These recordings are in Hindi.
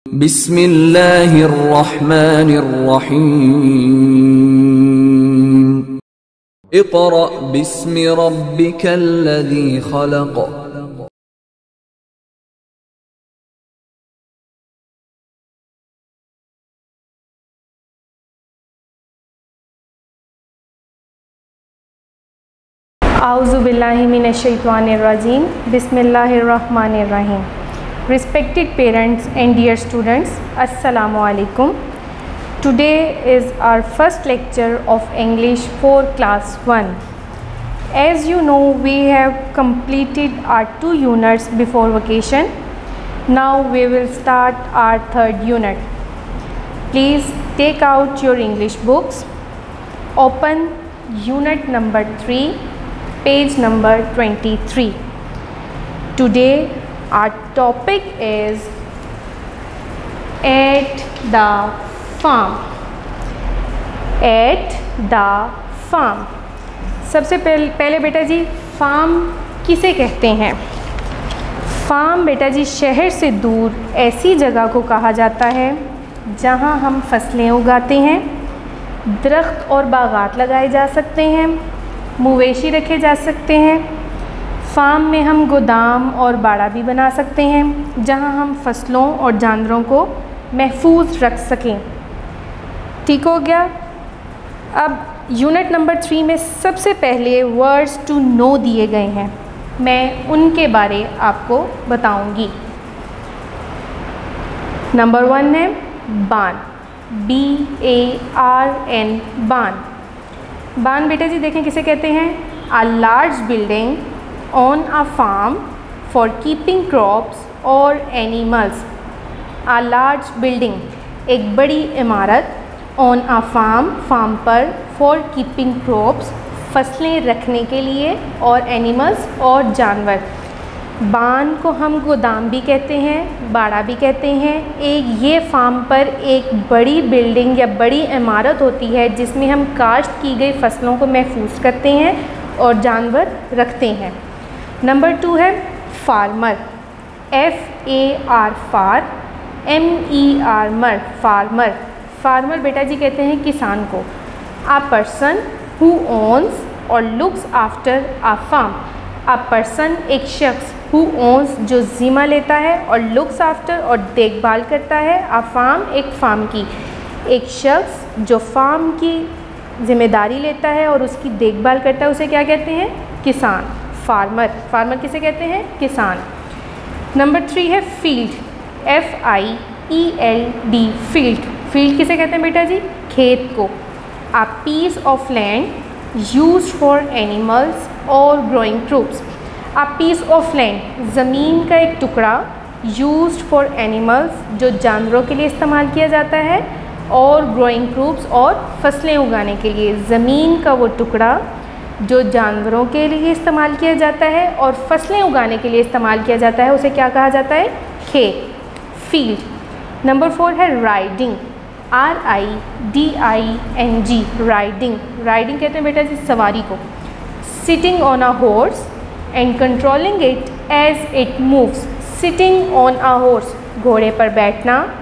बिस्मिल्लाहिर्रहमानिर्रहीम। इक़रा बिस्मि रब्बिकल्लज़ी ख़लक़। आऊज़ु बिल्लाहि मिनश्शैतानिर्रजीम। बिस्मिल्लाहिर्रहमानिर्रहीम। Respected parents and dear students, Assalamu alaikum. Today is our first lecture of English for class 1. As you know, we have completed our 2 units before vacation. Now we will start our 3rd unit. Please take out your English books. Open unit number 3, page number 23. Today our topic is at the farm. At the farm. सबसे पहले बेटा जी फार्म किसे कहते हैं? फार्म बेटा जी शहर से दूर ऐसी जगह को कहा जाता है जहां हम फसलें उगाते हैं, दरख्त और बागात लगाए जा सकते हैं, मवेशी रखे जा सकते हैं। फार्म में हम गोदाम और बाड़ा भी बना सकते हैं जहां हम फसलों और जानवरों को महफूज रख सकें। ठीक हो गया। अब यूनिट नंबर 3 में सबसे पहले वर्ड्स टू नो दिए गए हैं, मैं उनके बारे आपको बताऊंगी। नंबर 1 है बान, BARN, बान। बान बेटा जी देखें किसे कहते हैं? A large building on a farm for keeping crops और एनिमल्स। अ लार्ज बिल्डिंग, एक बड़ी इमारत, ऑन अ फार्म, फार्म पर, फॉर कीपिंग क्रॉप्स, फसलें रखने के लिए, और एनिमल्स और जानवर। बान को हम गोदाम भी कहते हैं, बाड़ा भी कहते हैं। एक ये फार्म पर एक बड़ी बिल्डिंग या बड़ी इमारत होती है जिसमें हम काश्त की गई फसलों को महफूज करते हैं और जानवर रखते हैं। नंबर 2 है फार्मर, FAR, फार, MER, मर, फार्मर। फार्मर बेटा जी कहते हैं किसान को। अ पर्सन हु ओन्स और looks after a farm. A person एक शख्स, हु ओन्स जो ज़िम्मा लेता है, और लुक्स आफ्टर और देखभाल करता है, अ फार्म एक फार्म की। एक शख्स जो फार्म की ज़िम्मेदारी लेता है और उसकी देखभाल करता है उसे क्या कहते हैं? किसान, फार्मर। फार्मर किसे कहते हैं? किसान। नंबर 3 है फील्ड, FIELD, फील्ड। फील्ड किसे कहते हैं बेटा जी? खेत को। A piece of land used for animals और growing crops. A piece of land, ज़मीन का एक टुकड़ा, यूज्ड फॉर एनिमल्स, जो जानवरों के लिए इस्तेमाल किया जाता है, और ग्रोइंग क्रॉप्स, और फसलें उगाने के लिए। ज़मीन का वो टुकड़ा जो जानवरों के लिए इस्तेमाल किया जाता है और फसलें उगाने के लिए इस्तेमाल किया जाता है उसे क्या कहा जाता है? खेत, फील्ड। नंबर 4 है राइडिंग, RIDING, राइडिंग। राइडिंग कहते हैं बेटा जी सवारी को। Sitting on a horse and controlling it as it moves. Sitting on a horse, घोड़े पर बैठना,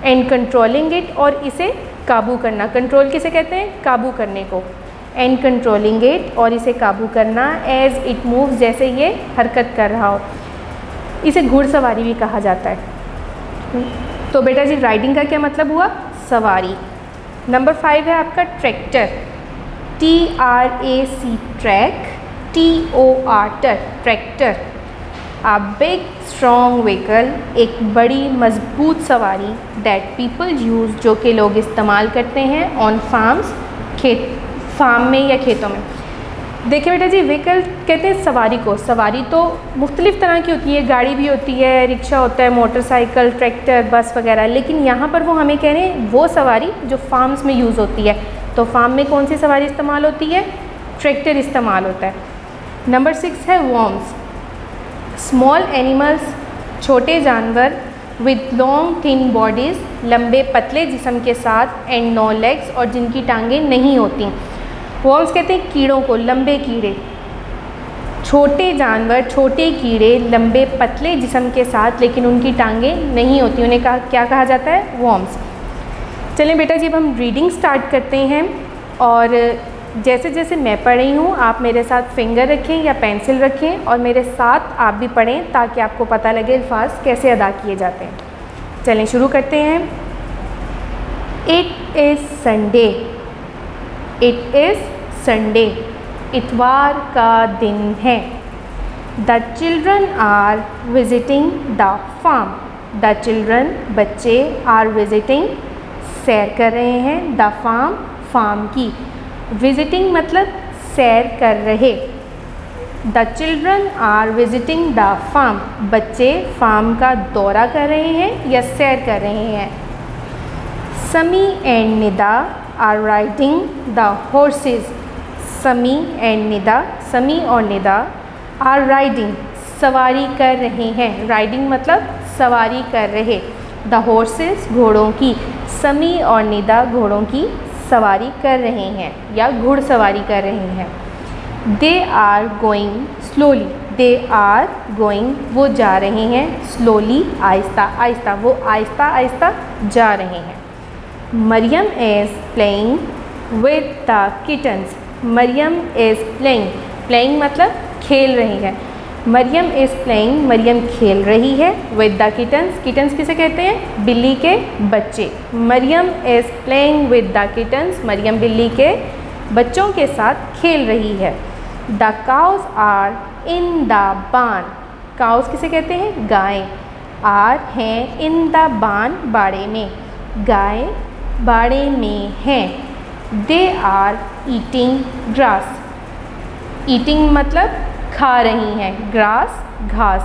एंड कंट्रोलिंग इट, और इसे काबू करना। कंट्रोल किसे कहते हैं? काबू करने को। एंड कंट्रोलिंग इट, और इसे काबू करना, एज इट मूव्स, जैसे ये हरकत कर रहा हो। इसे घुड़सवारी भी कहा जाता है। तो बेटा जी राइडिंग का क्या मतलब हुआ? सवारी। नंबर 5 है आपका tractor, TRAC, track, TOR, tractor. A big strong vehicle, एक बड़ी मजबूत सवारी, दैट पीपल यूज़, जो कि लोग इस्तेमाल करते हैं, ऑन फार्म्स, खेत, फार्म में या खेतों में। देखिए बेटा जी व्हीकल कहते हैं सवारी को। सवारी तो मुख्तलिफ़ तरह की होती है, गाड़ी भी होती है, रिक्शा होता है, मोटरसाइकिल, ट्रैक्टर, बस वगैरह, लेकिन यहाँ पर वो हमें कह रहे हैं वो सवारी जो फार्म्स में यूज़ होती है। तो फार्म में कौन सी सवारी इस्तेमाल होती है? ट्रैक्टर इस्तेमाल होता है। नंबर 6 है वॉर्म्स, स्मॉल एनिमल्स, छोटे जानवर, विद लॉन्ग थिन बॉडीज़, लंबे पतले जिस्म के साथ, एंड नो लेग्स, और जिनकी टांगें नहीं होती। वॉर्म्स कहते हैं कीड़ों को, लंबे कीड़े। छोटे जानवर, छोटे कीड़े लंबे पतले जिस्म के साथ लेकिन उनकी टांगें नहीं होती, उन्हें क्या कहा जाता है? वॉर्म्स। चलें बेटा जी अब हम रीडिंग स्टार्ट करते हैं और जैसे जैसे मैं पढ़ रही हूँ आप मेरे साथ फिंगर रखें या पेंसिल रखें और मेरे साथ आप भी पढ़ें ताकि आपको पता लगे अल्फाज कैसे अदा किए जाते हैं। चलें शुरू करते हैं। It is Sunday, it is Sunday, इतवार का दिन है। The children are visiting the farm, the children बच्चे आर विजिटिंग सैर कर रहे हैं, द फार्म फार्म की, विजिटिंग मतलब सैर कर रहे। The children are visiting the farm, बच्चे फार्म का दौरा कर रहे हैं या सैर कर रहे हैं। Sami and Nida are riding the horses, Sami and Nida, Sami और निदा आर राइडिंग सवारी कर रहे हैं, राइडिंग मतलब सवारी कर रहे। द हॉर्सेस घोड़ों की, समी और निदा घोड़ों की सवारी कर रहे हैं या घुड़सवारी कर रहे हैं। They are going slowly, they are going वो जा रहे हैं, स्लोली आहिस्ता आहिस्ता, वो आहिस्ता आहिस्ता जा रहे हैं। Maryam is playing with the kittens, Maryam is playing, playing मतलब खेल रही है। मरियम इज़ प्लेइंग, मरियम खेल रही है। विद द किटन्स, किटन्स किसे कहते हैं? बिल्ली के बच्चे। Maryam is playing with the kittens, Maryam बिल्ली के बच्चों के साथ खेल रही है। The cows are in the barn, cows किसे कहते हैं? गाय। आर हैं इन द बान बाड़े में, गाय बाड़े में हैं। They are eating grass, eating मतलब खा रही हैं, ग्रास घास।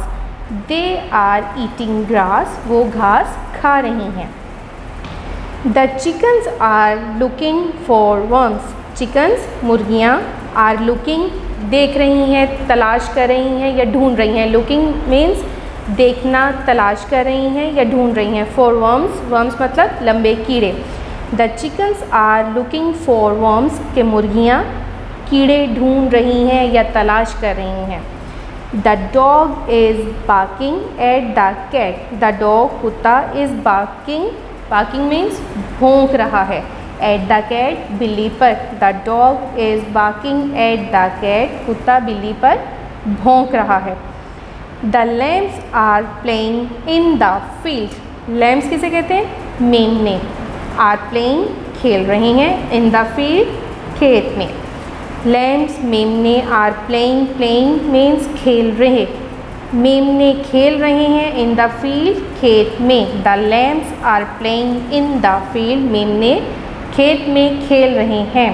दे आर ईटिंग ग्रास वो घास खा रही हैं। The chickens are looking for worms, chickens मुर्गियाँ आर लुकिंग देख रही हैं, तलाश कर रही हैं या ढूंढ रही हैं। लुकिंग मीन्स देखना, तलाश कर रही हैं या ढूंढ रही हैं। फॉर वर्म्स, वर्म्स मतलब लंबे कीड़े। The chickens are looking for worms के मुर्गियाँ कीड़े ढूंढ रही हैं या तलाश कर रही हैं। The dog is barking at the cat, the dog कुत्ता इज़ बार्किंग, बार्किंग मीन्स भौंक रहा है, एट द कैट बिल्ली पर। The dog is barking at the cat, कुत्ता बिल्ली पर भौंक रहा है। The lambs are playing in the field, lambs किसे कहते हैं? मेमने। आर प्लेइंग खेल रही हैं, इन द फील्ड खेत में। लैम्स मेमने आर प्लेइंग, प्लेइंग मीन्स खेल रहे, मेमने खेल रहे हैं इन द फील्ड खेत में। The lambs are playing in the field, मेमने खेत में खेल रहे हैं।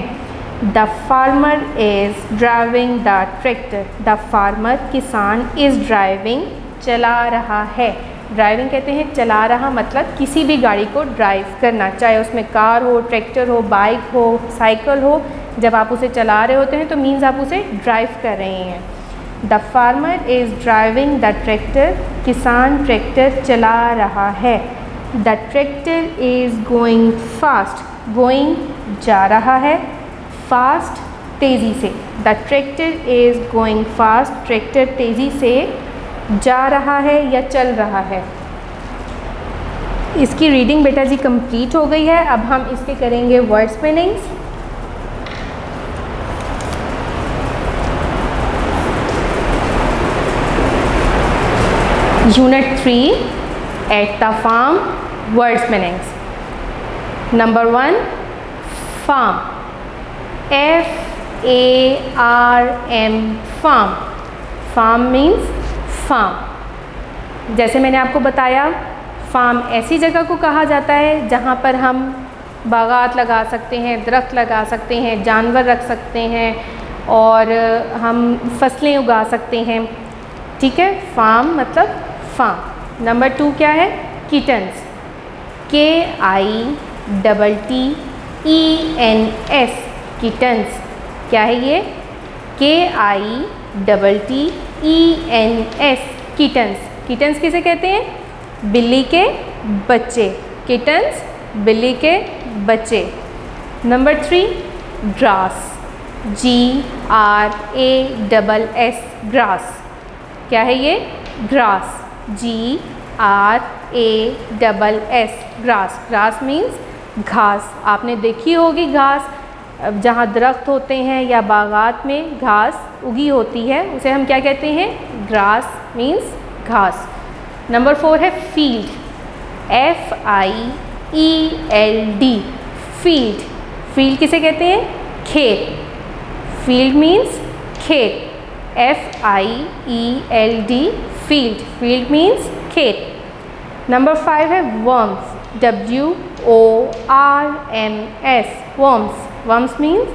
The farmer is driving the tractor, the farmer किसान इज़ ड्राइविंग चला रहा है। ड्राइविंग कहते हैं चला रहा मतलब किसी भी गाड़ी को ड्राइव करना, चाहे उसमें कार हो, ट्रैक्टर हो, बाइक हो, साइकिल हो। जब आप उसे चला रहे होते हैं तो मीन्स आप उसे ड्राइव कर रहे हैं। The farmer is driving the tractor, किसान ट्रैक्टर चला रहा है। The tractor is going fast, going जा रहा है, फास्ट तेज़ी से। The tractor is going fast, tractor तेज़ी से जा रहा है या चल रहा है। इसकी रीडिंग बेटा जी कंप्लीट हो गई है। अब हम इसके करेंगे words meanings. Unit 3 at the farm, words meanings. Number 1 farm, FARM, farm. Farm means farm. जैसे मैंने आपको बताया फार्म ऐसी जगह को कहा जाता है जहाँ पर हम बागात लगा सकते हैं, दरख्त लगा सकते हैं, जानवर रख सकते हैं और हम फसलें उगा सकते हैं। ठीक है, फार्म मतलब फार्म। नंबर 2 क्या है? Kittens, KITTENS, kittens. क्या है ये? KITTENS, kittens. किटन्स किसे कहते हैं? बिल्ली के बच्चे। किटन्स बिल्ली के बच्चे। Number 3 grass, GRASS, grass. क्या है ये? Grass, GRASS, grass. Grass means घास। आपने देखी होगी घास, जहाँ दरख्त होते हैं या बागात में घास उगी होती है, उसे हम क्या कहते हैं? ग्रास मीन्स घास। नंबर 4 है फील्ड, FIELD, फील्ड। फील्ड किसे कहते हैं? खेत। फील्ड मीन्स खेत, FIELD, फील्ड। फील्ड मीन्स खेत। नंबर 5 है worms, WORMS, worms. Worms means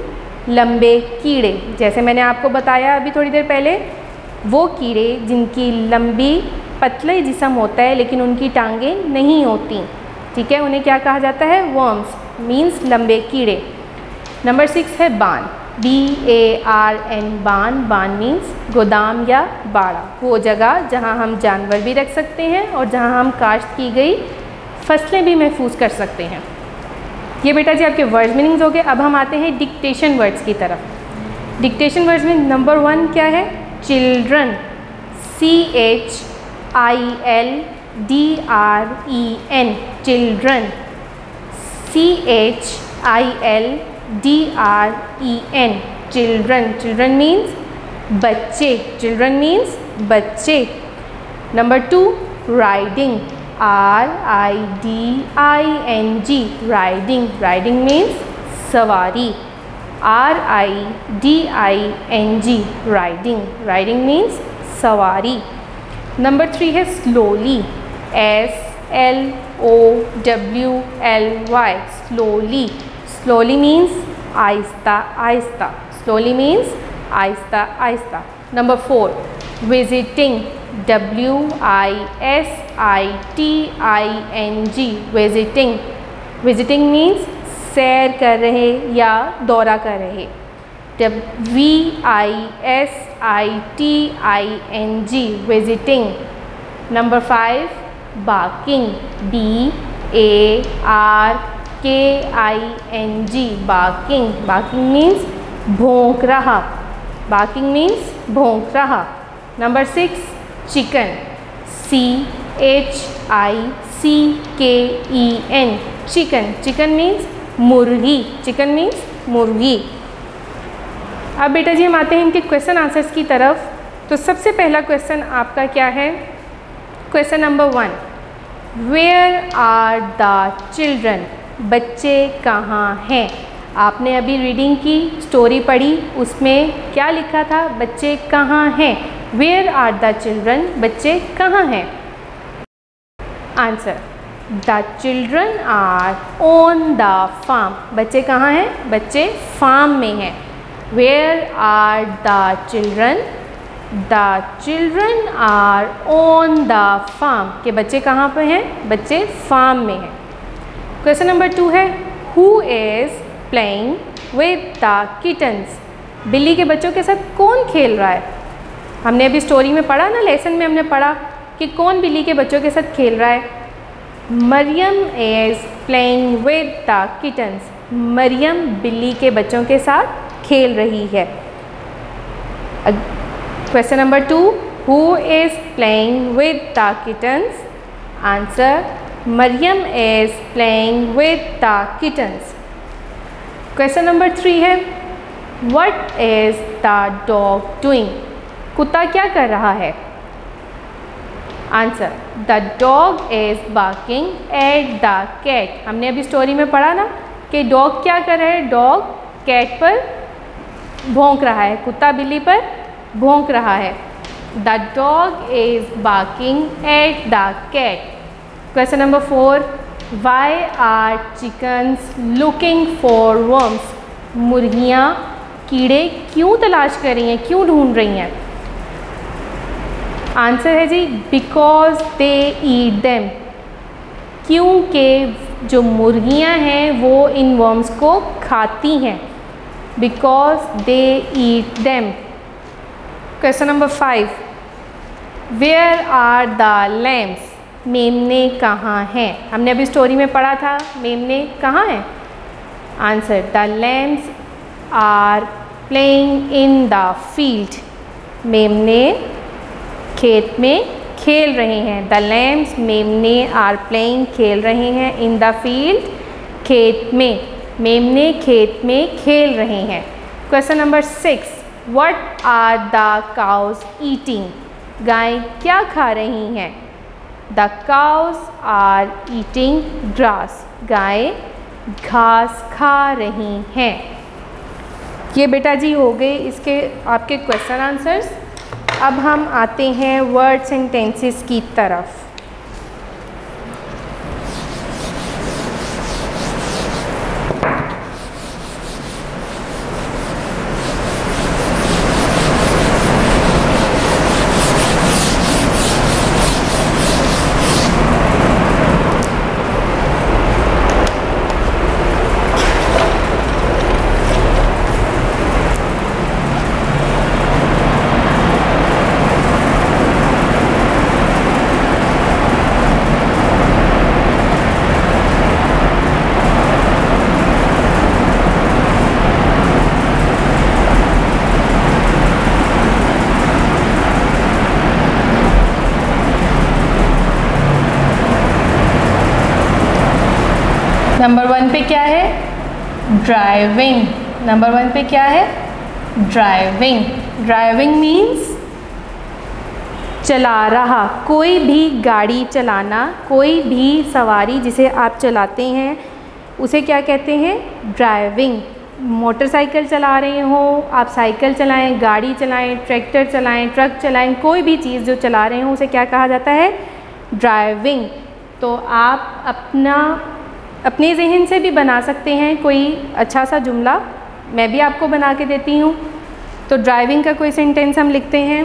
लंबे कीड़े। जैसे मैंने आपको बताया अभी थोड़ी देर पहले, वो कीड़े जिनकी लंबी पतले जिस्म होता है लेकिन उनकी टांगें नहीं होती, ठीक है, उन्हें क्या कहा जाता है? वर्म्स मीन्स लंबे कीड़े। नंबर 6 है बान, BARN, बान। बान मीन्स गोदाम या बाड़ा, वो जगह जहाँ हम जानवर भी रख सकते हैं और जहाँ हम काश्त की गई फसलें भी महफूज कर सकते हैं। ये बेटा जी आपके वर्ड्स मीनिंग्स हो गए। अब हम आते हैं डिक्टेशन वर्ड्स की तरफ। डिक्टेशन वर्ड्स में नंबर 1 क्या है? Children, CHILDREN, children, CHILDREN, children. Children means बच्चे, चिल्ड्रन मीन्स बच्चे। Number 2 riding, RIDING, riding. Riding means सवारी, RIDING, राइडिंग। राइडिंग मीन्स सवारी। नंबर 3 है slowly, SLOWLY, slowly. Slowly means आहिस्ता आहिस्ता, स्लोली मीन्स आहिस्ता आहिस्ता। Number 4 visiting, WISITING, visiting. Visiting means सैर कर रहे या दौरा कर रहे, VISITING, visiting. Number 5 barking, BARKING, barking. Barking means भौंक रहा, बार्किंग मीन्स भौंक रहा। Number 6 chicken, CHICKEN, chicken. Chicken means मुर्गी, चिकन मीन्स मुर्गी। अब बेटा जी हम आते हैं इनके क्वेश्चन आंसर्स की तरफ। तो सबसे पहला क्वेश्चन आपका क्या है? Question number 1, where are the children, बच्चे कहाँ हैं? आपने अभी रीडिंग की स्टोरी पढ़ी, उसमें क्या लिखा था? बच्चे कहाँ हैं? वेयर आर द चिल्ड्रन, बच्चे कहाँ हैं? Answer, the children are on the farm, बच्चे कहाँ हैं? बच्चे फार्म में हैं। Where are the children, the children are on the farm, के बच्चे कहाँ पे हैं? बच्चे फार्म में हैं। क्वेश्चन नंबर 2 है who is playing with the kittens, बिल्ली के बच्चों के साथ कौन खेल रहा है? हमने अभी स्टोरी में पढ़ा ना, लेसन में हमने पढ़ा कि कौन बिल्ली के बच्चों के साथ खेल रहा है? Maryam is playing with the kittens, Maryam बिल्ली के बच्चों के साथ खेल रही है। Question number 2, who is playing with the kittens? Answer, Maryam is playing with the kittens. Question number 3 है what is the dog doing, कुत्ता क्या कर रहा है? Answer, the dog is barking at the cat, हमने अभी स्टोरी में पढ़ा ना कि डॉग क्या कर रहा है? डॉग कैट पर भौंक रहा है, कुत्ता बिल्ली पर भौंक रहा है। The dog is barking at the cat. Question number 4, why are chickens looking for worms, मुर्गियाँ कीड़े क्यों तलाश कर रही हैं, क्यों ढूंढ रही हैं? आंसर है जी बिकॉज दे ईट देम, क्योंकि जो मुर्गियाँ हैं वो इन वर्म्स को खाती हैं, because they eat them. Question number 5, where are the lambs, मेमने कहाँ हैं? हमने अभी स्टोरी में पढ़ा था मेमने कहाँ हैं? Answer, the lambs are playing in the field, मेमने खेत में खेल रहे हैं। द लैम्स, मेमने आर प्लेइंग, खेल रहे हैं। इन द फील्ड, खेत में, मेमने खेत में खेल रहे हैं। Question number 6, what are the cows eating? गाय क्या खा रही हैं? The cows are eating grass, गाय घास खा रही हैं। ये बेटा जी हो गए इसके आपके क्वेश्चन आंसर्स। अब हम आते हैं वर्ड सेंटेंसेस की तरफ। नंबर 1 पे क्या है? ड्राइविंग। नंबर 1 पे क्या है? ड्राइविंग। ड्राइविंग मीन्स चला रहा, कोई भी गाड़ी चलाना, कोई भी सवारी जिसे आप चलाते हैं उसे क्या कहते हैं? ड्राइविंग। मोटरसाइकिल चला रहे हो आप, साइकिल चलाएं, गाड़ी चलाएं, ट्रैक्टर चलाएं, ट्रक चलाएं, कोई भी चीज़ जो चला रहे हो उसे क्या कहा जाता है? ड्राइविंग। तो आप अपने जहन से भी बना सकते हैं कोई अच्छा सा जुमला, मैं भी आपको बना के देती हूँ। तो ड्राइविंग का कोई सेंटेंस हम लिखते हैं।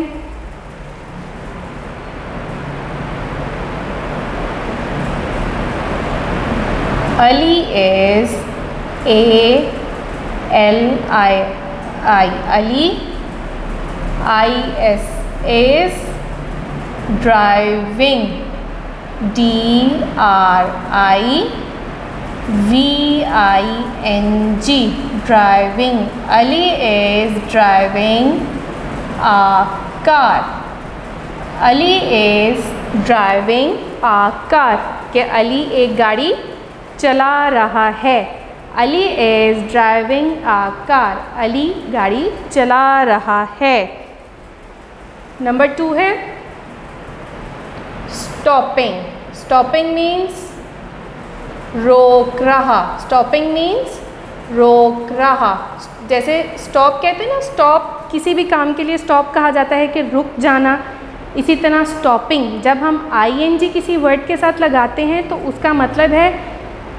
Ali is A-L-I-I, Ali, I-S is driving, D-R-I-V-I-N-G, driving. Ali is driving a car. Ali is driving a car, कि अली एक गाड़ी चला रहा है। Ali is driving a car, Ali गाड़ी चला रहा है। नंबर 2 है स्टॉपिंग। स्टॉपिंग मीन्स रोक रहा। स्टॉपिंग मीन्स रोक रहा। जैसे स्टॉप कहते हैं ना, स्टॉप किसी भी काम के लिए स्टॉप कहा जाता है कि रुक जाना। इसी तरह स्टॉपिंग, जब हम ING किसी वर्ड के साथ लगाते हैं तो उसका मतलब है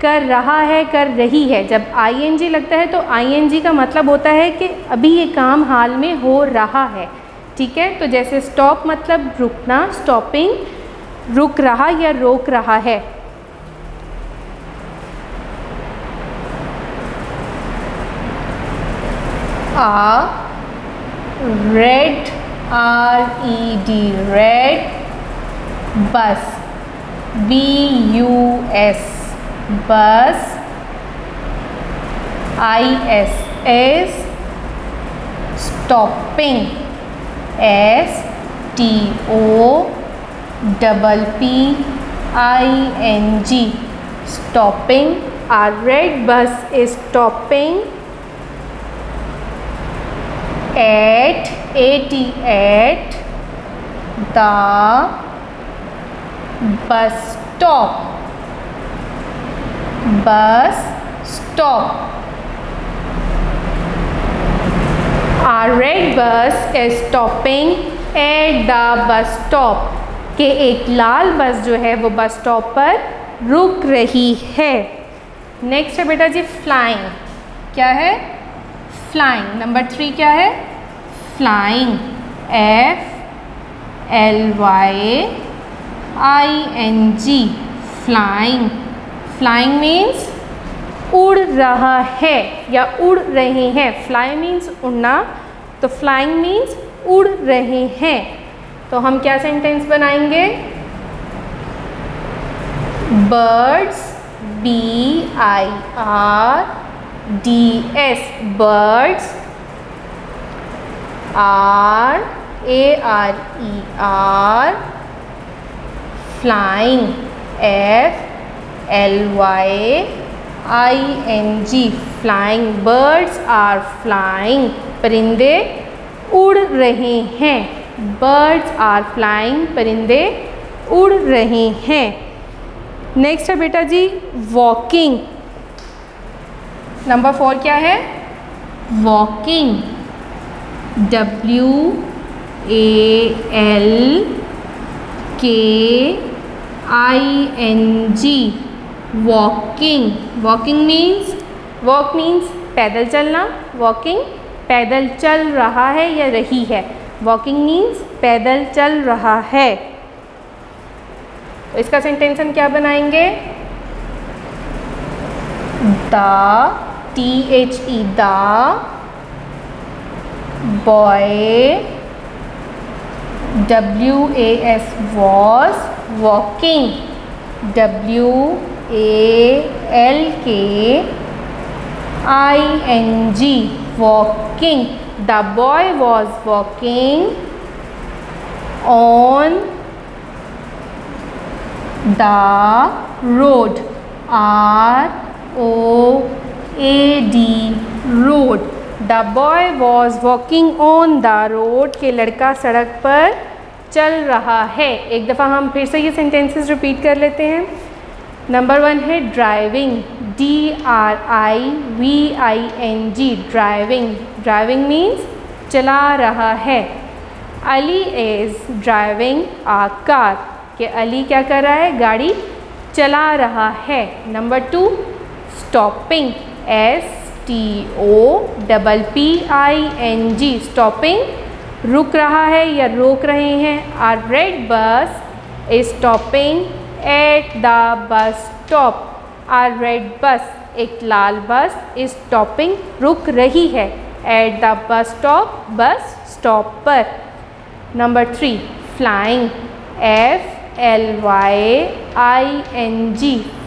कर रहा है, कर रही है। जब ING लगता है तो ING का मतलब होता है कि अभी ये काम हाल में हो रहा है। ठीक है, तो जैसे स्टॉप मतलब रुकना, स्टॉपिंग रुक रहा या रोक रहा है। Red, RED, red bus, BUS, बस, IS is stopping, STOPPING, stopping. A red bus is stopping at the bus stop. Bus stop. A red bus is stopping at the bus stop, कि एक लाल बस जो है वो बस स्टॉप पर रुक रही है। नेक्स्ट है बेटा जी फ्लाइंग। क्या है? फ्लाइंग। नंबर 3 क्या है? Flying, FLYING, flying. Flying means उड़ रहा है या उड़ रहे हैं। फ्लाई मीन्स उड़ना, तो फ्लाइंग मीन्स उड़ रहे हैं। तो हम क्या सेंटेंस बनाएंगे? Birds, BIRDS, birds are ARER, flying, FLYING, flying, birds are flying, परिंदे उड़ रहे हैं, birds are flying, परिंदे उड़ रहे हैं। नेक्स्ट है बेटा जी वॉकिंग। नंबर 4 क्या है? Walking, WALKING, walking. Walking means, walk means पैदल चलना, वॉकिंग पैदल चल रहा है या रही है, वॉकिंग मीन्स पैदल चल रहा है। तो इसका सेंटेंस हम क्या बनाएंगे? THE, the boy, WAS, was walking, WALKING, walking, the boy was walking on the road, ROAD, road, the boy was walking on the road, कि लड़का सड़क पर चल रहा है। एक दफ़ा हम फिर से ये सेंटेंसेस रिपीट कर लेते हैं। नंबर 1 है driving, DRIVING, driving. Driving means चला रहा है। Ali is driving a car, कि अली क्या कर रहा है? गाड़ी चला रहा है। नंबर 2 स्टॉपिंग, STOPPING, स्टॉपिंग रुक रहा है या रोक रहे हैं। Are red bus is stopping at the bus stop, are red bus, एक लाल बस, इज स्टॉपिंग रुक रही है at the bus stop, bus stop पर। Number 3 flying, FLYING,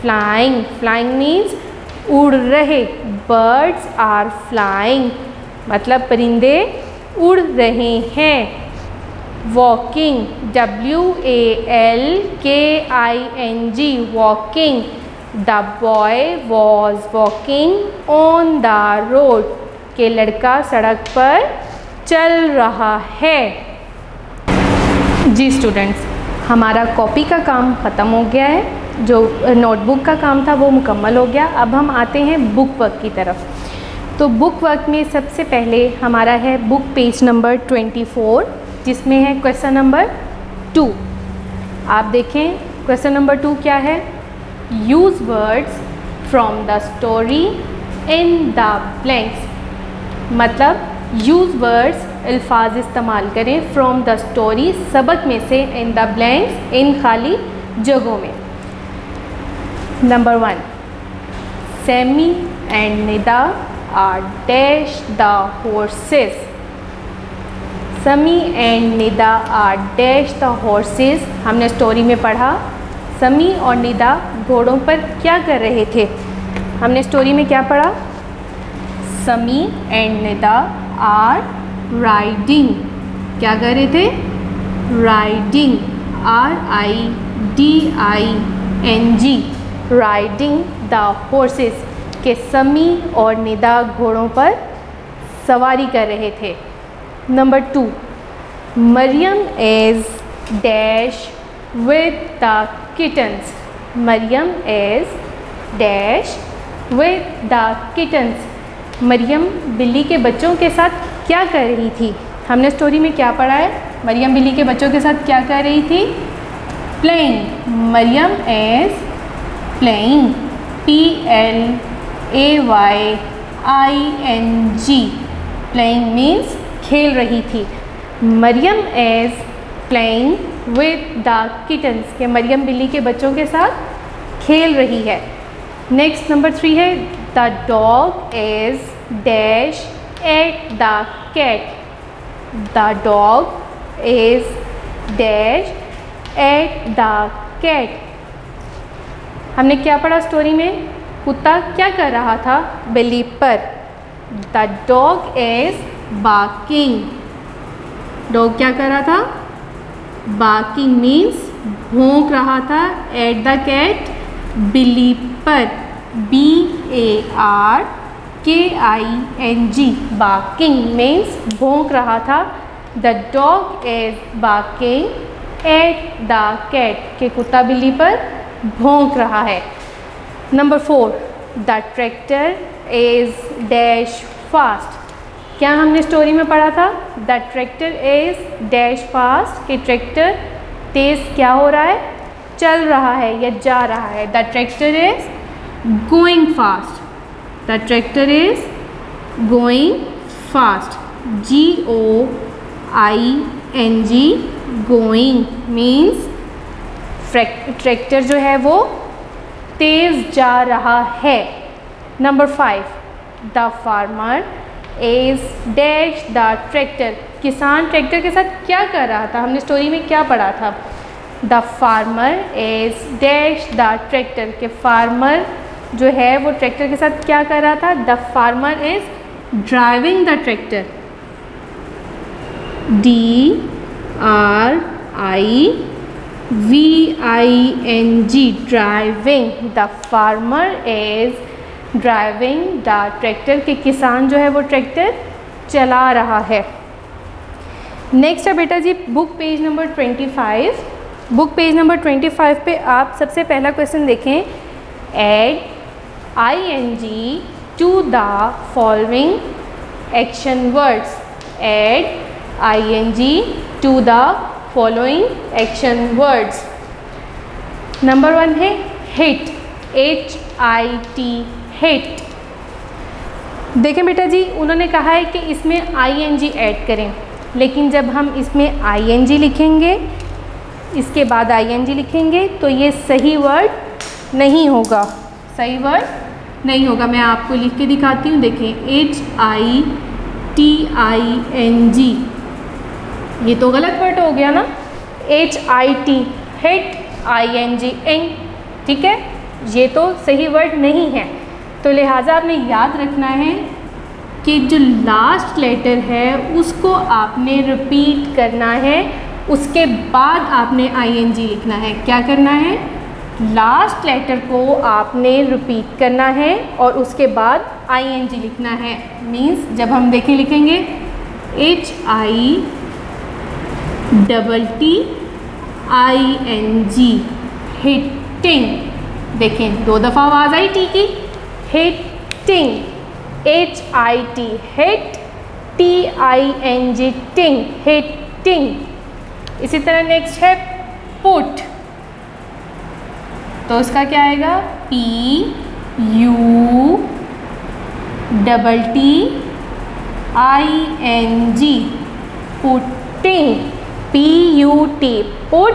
flying. Flying means उड़ रहे, बर्ड्स आर फ्लाइंग, मतलब परिंदे उड़ रहे हैं। Walking, WALKING, walking, the boy was walking on the road, के लड़का सड़क पर चल रहा है। जी स्टूडेंट्स, हमारा कॉपी का काम ख़त्म हो गया है, जो नोटबुक का काम था वो मुकम्मल हो गया। अब हम आते हैं बुक वर्क की तरफ। तो बुक वर्क में सबसे पहले हमारा है बुक पेज नंबर 24, जिसमें है क्वेश्चन नंबर 2। आप देखें क्वेश्चन नंबर 2 क्या है? Use words from the story in the blanks, मतलब यूज़ वर्ड्स, अल्फाज इस्तेमाल करें फ्रॉम द स्टोरी, सबक में से, इन द ब्लैंक्स, इन खाली जगहों में। Number 1 Sami and Nida are dash the horses, Sami and Nida are dash the horses. हमने स्टोरी में पढ़ा समी और निदा घोड़ों पर क्या कर रहे थे। हमने स्टोरी में क्या पढ़ा? समी एंड निदा आर राइडिंग, क्या कर रहे थे? Riding, RIDING, riding the horses, के समी और निदा घोड़ों पर सवारी कर रहे थे। Number 2 Maryam is dash with the kittens, Maryam is dash with the kittens, Maryam बिल्ली के बच्चों के साथ क्या कर रही थी। हमने स्टोरी में क्या पढ़ा है? मरियम बिल्ली के बच्चों के साथ क्या कर रही थी? Playing, Maryam is playing, PLAYING, playing means खेल रही थी। Maryam is playing with the kittens, के मरियम बिल्ली के बच्चों के साथ खेल रही है। नेक्स्ट नंबर 3 है the dog is dash at the cat, the dog is dash at the cat. हमने क्या पढ़ा स्टोरी में? कुत्ता क्या कर रहा था बिल्ली पर। The dog is barking, dog क्या कर रहा था? बार्किंग मीन्स भौंक रहा था एट द कैट बिल्ली पर, BARKING, बार्किंग मीन्स भौंक रहा था। The dog is barking at the cat, के कुत्ता बिल्ली पर भौंक रहा है। Number 4, the tractor is dash fast. क्या हमने स्टोरी में पढ़ा था? The tractor is dash fast, कि ट्रैक्टर तेज़ क्या हो रहा है? चल रहा है या जा रहा है। The tractor is going fast, the tractor is going fast, GOING, going means tractor जो है वो तेज़ जा रहा है। Number 5, the farmer is dash the tractor, किसान ट्रैक्टर के साथ क्या कर रहा था? हमने स्टोरी में क्या पढ़ा था? The farmer is dash the tractor, के फार्मर जो है वो ट्रैक्टर के साथ क्या कर रहा था? The farmer is driving the tractor, DRIVING, driving. The farmer is driving the tractor, के किसान जो है वो ट्रैक्टर चला रहा है। नेक्स्ट है बेटा जी book page number 25। Book page number 25 पे आप सबसे पहला क्वेश्चन देखें। Add ING to the following action words. Add ING to the following action words. Number 1 है हिट, HIT, हिट। देखें बेटा जी, उन्होंने कहा है कि इसमें ING ऐड करें, लेकिन जब हम इसमें ING लिखेंगे, इसके बाद ING लिखेंगे, तो ये सही वर्ड नहीं होगा, सही वर्ड नहीं होगा। मैं आपको लिख के दिखाती हूँ, देखें HITING, ये तो गलत वर्ड हो गया ना। HIT, हिट, ING, इंग, ठीक है, ये तो सही वर्ड नहीं है। तो लिहाजा आपने याद रखना है कि जो लास्ट लेटर है उसको आपने रिपीट करना है, उसके बाद आपने ING लिखना है। क्या करना है? लास्ट लेटर को आपने रिपीट करना है और उसके बाद ING लिखना है। मीन्स जब हम देखें लिखेंगे HITTING, हिटिंग। देखें 2 दफ़ा आवाज़ आई टी की, हिटिंग, HIT, हिट, TING, टिंग, हिटिंग। इसी तरह नेक्स्ट है पुट, तो उसका क्या आएगा? PUTTING, putting, PUT, put,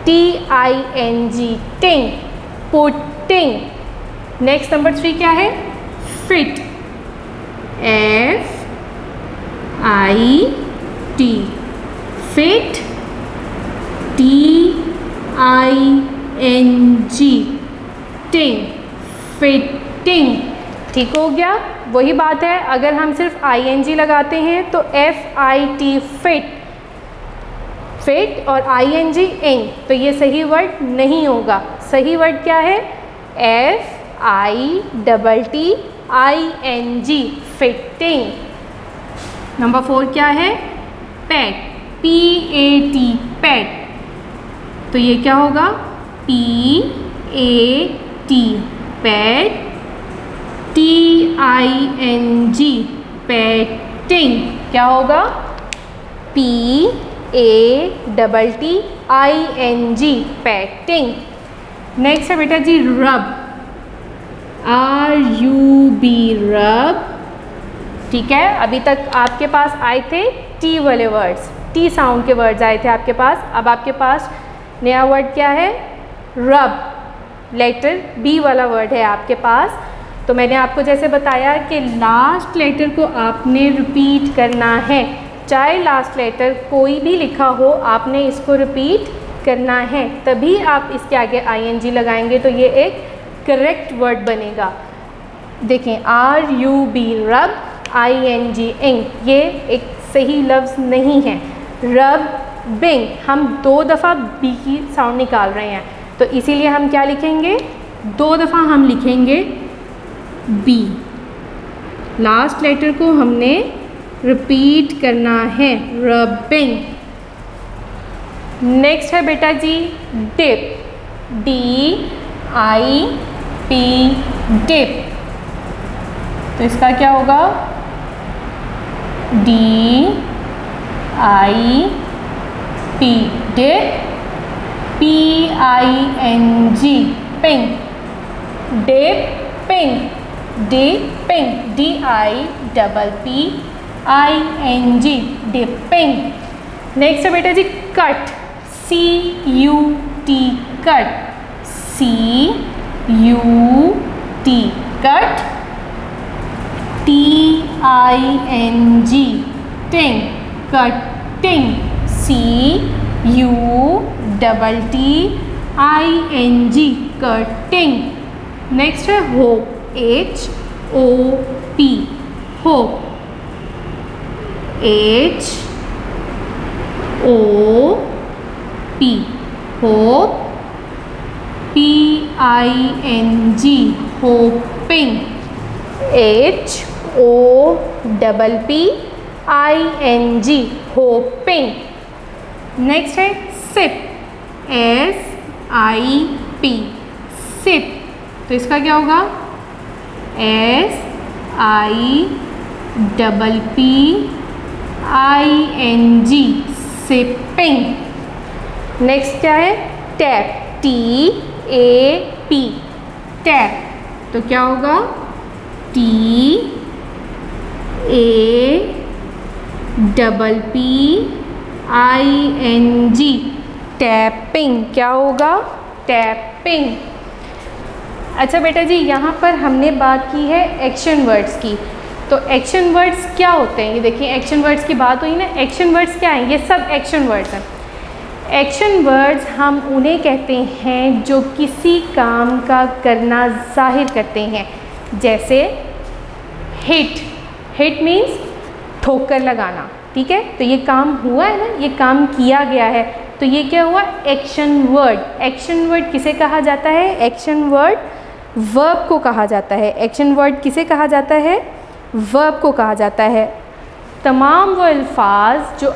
TING, टिंग, पुटिंग। नेक्स्ट नंबर 3 क्या है? फिट, FIT, फिट, TING, टिंग, फिटिंग। ठीक हो गया? वही बात है, अगर हम सिर्फ ING लगाते हैं तो FIT, फिट, फिट और ING, इंग, तो ये सही वर्ड नहीं होगा। सही वर्ड क्या है? FITTING, fitting. नंबर 4 क्या है? पेट, PAT, पेट, तो ये क्या होगा? PAT, पेट, TING, पेटिंग, क्या होगा? PATTING, painting. नेक्स्ट है बेटा जी रब, RUB, रब। ठीक है, अभी तक आपके पास आए थे T वाले वर्ड्स, T साउंड के वर्ड्स आए थे आपके पास। अब आपके पास नया वर्ड क्या है? रब, लेटर B वाला वर्ड है आपके पास। तो मैंने आपको जैसे बताया कि लास्ट लेटर को आपने रिपीट करना है, चाहे लास्ट लेटर कोई भी लिखा हो, आपने इसको रिपीट करना है, तभी आप इसके आगे ING लगाएंगे तो ये एक करेक्ट वर्ड बनेगा। देखें RUB, रब, ING, इंग, ये एक सही लफ्ज़ नहीं है। रबिंग, हम 2 दफ़ा बी की साउंड निकाल रहे हैं, तो इसीलिए हम क्या लिखेंगे, 2 दफ़ा हम लिखेंगे बी। लास्ट लेटर को हमने रिपीट करना है, रबिंग। नेक्स्ट है बेटा जी डिप, DIP, डिप। तो इसका क्या होगा, DIP, dip, PING, ping, dipping, dipping, DIPPING, dipping. Next है बेटा जी cut, CUT, cut, CUT, cut, TING, ting, cutting, CUTTING, cutting. Next है hop, HOP, hop, HOP, hop, PING, hopping, HOPPING, hopping. Next है सिप, SIP, सिप। तो इसका क्या होगा, SIPPING, सिपिंग। नेक्स्ट क्या है टैप, TAP, टैप। तो क्या होगा, TAPPING, टैपिंग। क्या होगा, टैपिंग। अच्छा बेटा जी, यहाँ पर हमने बात की है एक्शन वर्ड्स की। तो एक्शन वर्ड्स क्या होते हैं, ये देखिए एक्शन वर्ड्स की बात हुई ना। एक्शन वर्ड्स क्या हैं, ये सब एक्शन वर्ड्स हैं। एक्शन वर्ड्स हम उन्हें कहते हैं जो किसी काम का करना जाहिर करते हैं। जैसे हिट, हिट मीन्स ठोकर लगाना, ठीक है। तो ये काम हुआ है ना, ये काम किया गया है, तो ये क्या हुआ, एक्शन वर्ड। एक्शन वर्ड किसे कहा जाता है, एक्शन वर्ड वर्ब को कहा जाता है। एक्शन वर्ड किसे कहा जाता है, वर्ब को कहा जाता है। तमाम वो अल्फाज जो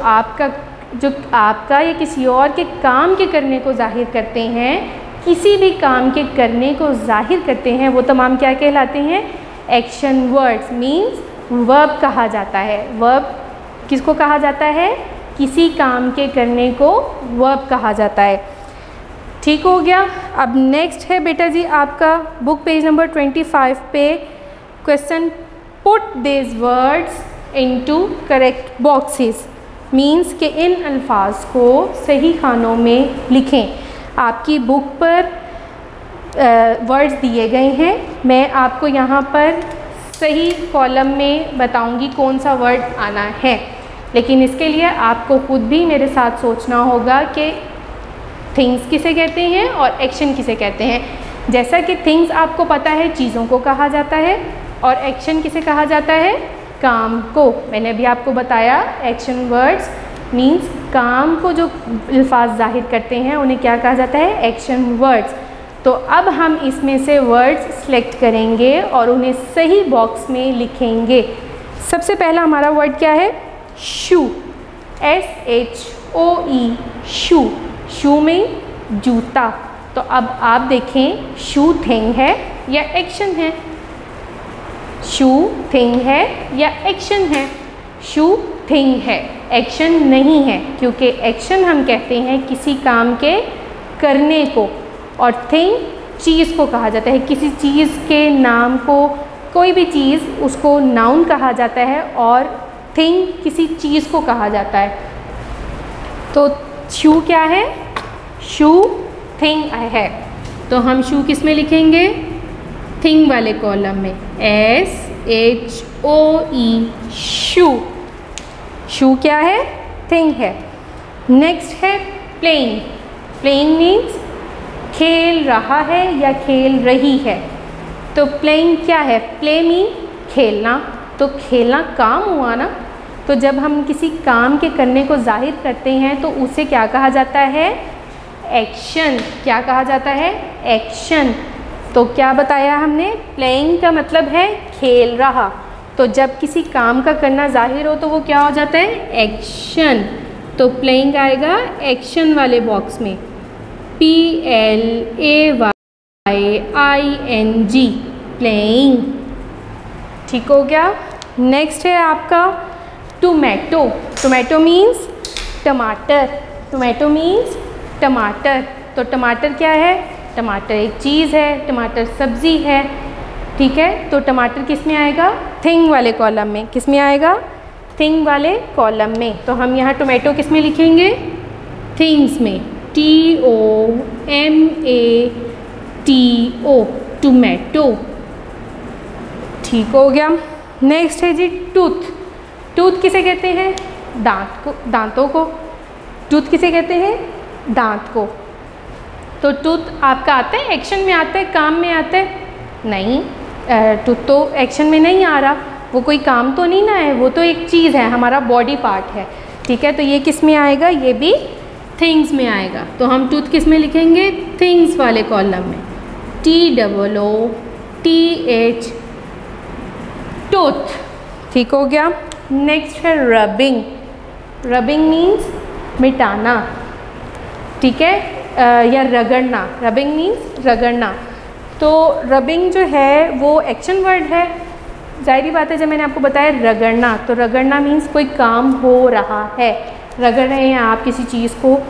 आपका या किसी और के काम के करने को जाहिर करते हैं, किसी भी काम के करने को जाहिर करते हैं, वो तमाम क्या कहलाते हैं, एक्शन वर्ड्स। मीन्स वर्ब कहा जाता है। वर्ब किसको कहा जाता है, किसी काम के करने को वर्ब कहा जाता है। ठीक हो गया। अब नेक्स्ट है बेटा जी आपका बुक पेज नंबर 25 पे question, put this words into correct boxes. Means कि इन अल्फाज को सही खानों में लिखें। आपकी बुक पर वर्ड्स दिए गए हैं, मैं आपको यहाँ पर सही कॉलम में बताऊँगी कौन सा वर्ड आना है, लेकिन इसके लिए आपको खुद भी मेरे साथ सोचना होगा कि थिंग्स किसे कहते हैं और एक्शन किसे कहते हैं। जैसा कि थिंग्स आपको पता है चीज़ों को कहा जाता है, और एक्शन किसे कहा जाता है, काम को। मैंने भी आपको बताया एक्शन वर्ड्स मीन्स काम को जो अल्फाज जाहिर करते हैं उन्हें क्या कहा जाता है, एक्शन वर्ड्स। तो अब हम इसमें से वर्ड्स सेलेक्ट करेंगे और उन्हें सही बॉक्स में लिखेंगे। सबसे पहला हमारा वर्ड क्या है, शू, SHOE, शू। शू में जूता। तो अब आप देखें शू थिंग है या एक्शन है, शू थिंग है या एक्शन है। शू थिंग है, एक्शन नहीं है, क्योंकि एक्शन हम कहते हैं किसी काम के करने को, और थिंग चीज़ को कहा जाता है। किसी चीज़ के नाम को, कोई भी चीज़ उसको नाउन कहा जाता है, और थिंग किसी चीज़ को कहा जाता है। तो शू क्या है, शू थिंग है। तो हम शू किस में लिखेंगे, थिंग वाले कॉलम में, SHOE, शू। शू क्या है, थिंग है। नेक्स्ट है प्लेइंग। प्लेइंग मीन्स खेल रहा है या खेल रही है। तो प्लेइंग क्या है, प्ले मीन खेलना, तो खेलना काम हुआ ना। तो जब हम किसी काम के करने को जाहिर करते हैं तो उसे क्या कहा जाता है? एक्शन। क्या कहा जाता है? एक्शन। तो क्या बताया हमने? प्लेइंग का मतलब है खेल रहा। तो जब किसी काम का करना जाहिर हो तो वो क्या हो जाता है? एक्शन। तो प्लेइंग आएगा एक्शन वाले बॉक्स में, PLAYING, प्लेइंग। ठीक हो गया। नेक्स्ट है आपका टोमेटो। टोमेटो मीन्स टमाटर। टोमेटो मीन्स टमाटर। तो टमाटर क्या है? टमाटर एक चीज़ है, टमाटर सब्ज़ी है। ठीक है, तो टमाटर किस में आएगा? थिंग वाले कॉलम में। किस में आएगा? थिंग वाले कॉलम में। तो हम यहाँ टोमेटो किस में लिखेंगे? थिंग्स में, TOMATO, टोमेटो। ठीक हो गया। नेक्स्ट है जी टूथ। टूथ किसे कहते हैं? दांत को, दांतों को। टूथ किसे कहते हैं? दांत को। तो टूथ आपका आता है एक्शन में, आता है काम में आता है? नहीं, टूथ तो एक्शन में नहीं आ रहा, वो कोई काम तो नहीं ना है, वो तो एक चीज़ है, हमारा बॉडी पार्ट है। ठीक है, तो ये किस में आएगा? ये भी थिंग्स में आएगा। तो हम टूथ किस में लिखेंगे? थिंग्स वाले कॉलम में, TOOTH, टूथ। ठीक हो गया। नेक्स्ट है रबिंग। रबिंग मीन्स मिटाना। ठीक है, या रगड़ना। रबिंग मीन्स रगड़ना। तो रबिंग जो है वो एक्शन वर्ड है, जाहिर बात है। जब मैंने आपको बताया रगड़ना, तो रगड़ना मीन्स कोई काम हो रहा है। रगड़ रहे हैं आप किसी चीज़ को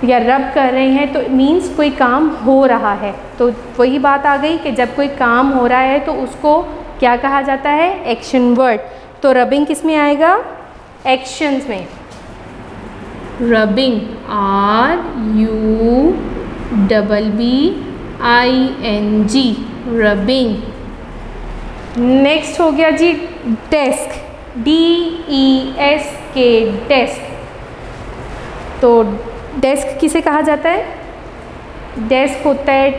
या रब कर रहे हैं तो मीन्स कोई काम हो रहा है। तो वही बात आ गई कि जब कोई काम हो रहा है तो उसको क्या कहा जाता है? Action word. तो रबिंग किस में आएगा? एक्शंस में। Rubbing, RUBBING, rubbing. नेक्स्ट हो गया जी डेस्क, DESK, डेस्क। तो डेस्क किसे कहा जाता है? डेस्क होता है,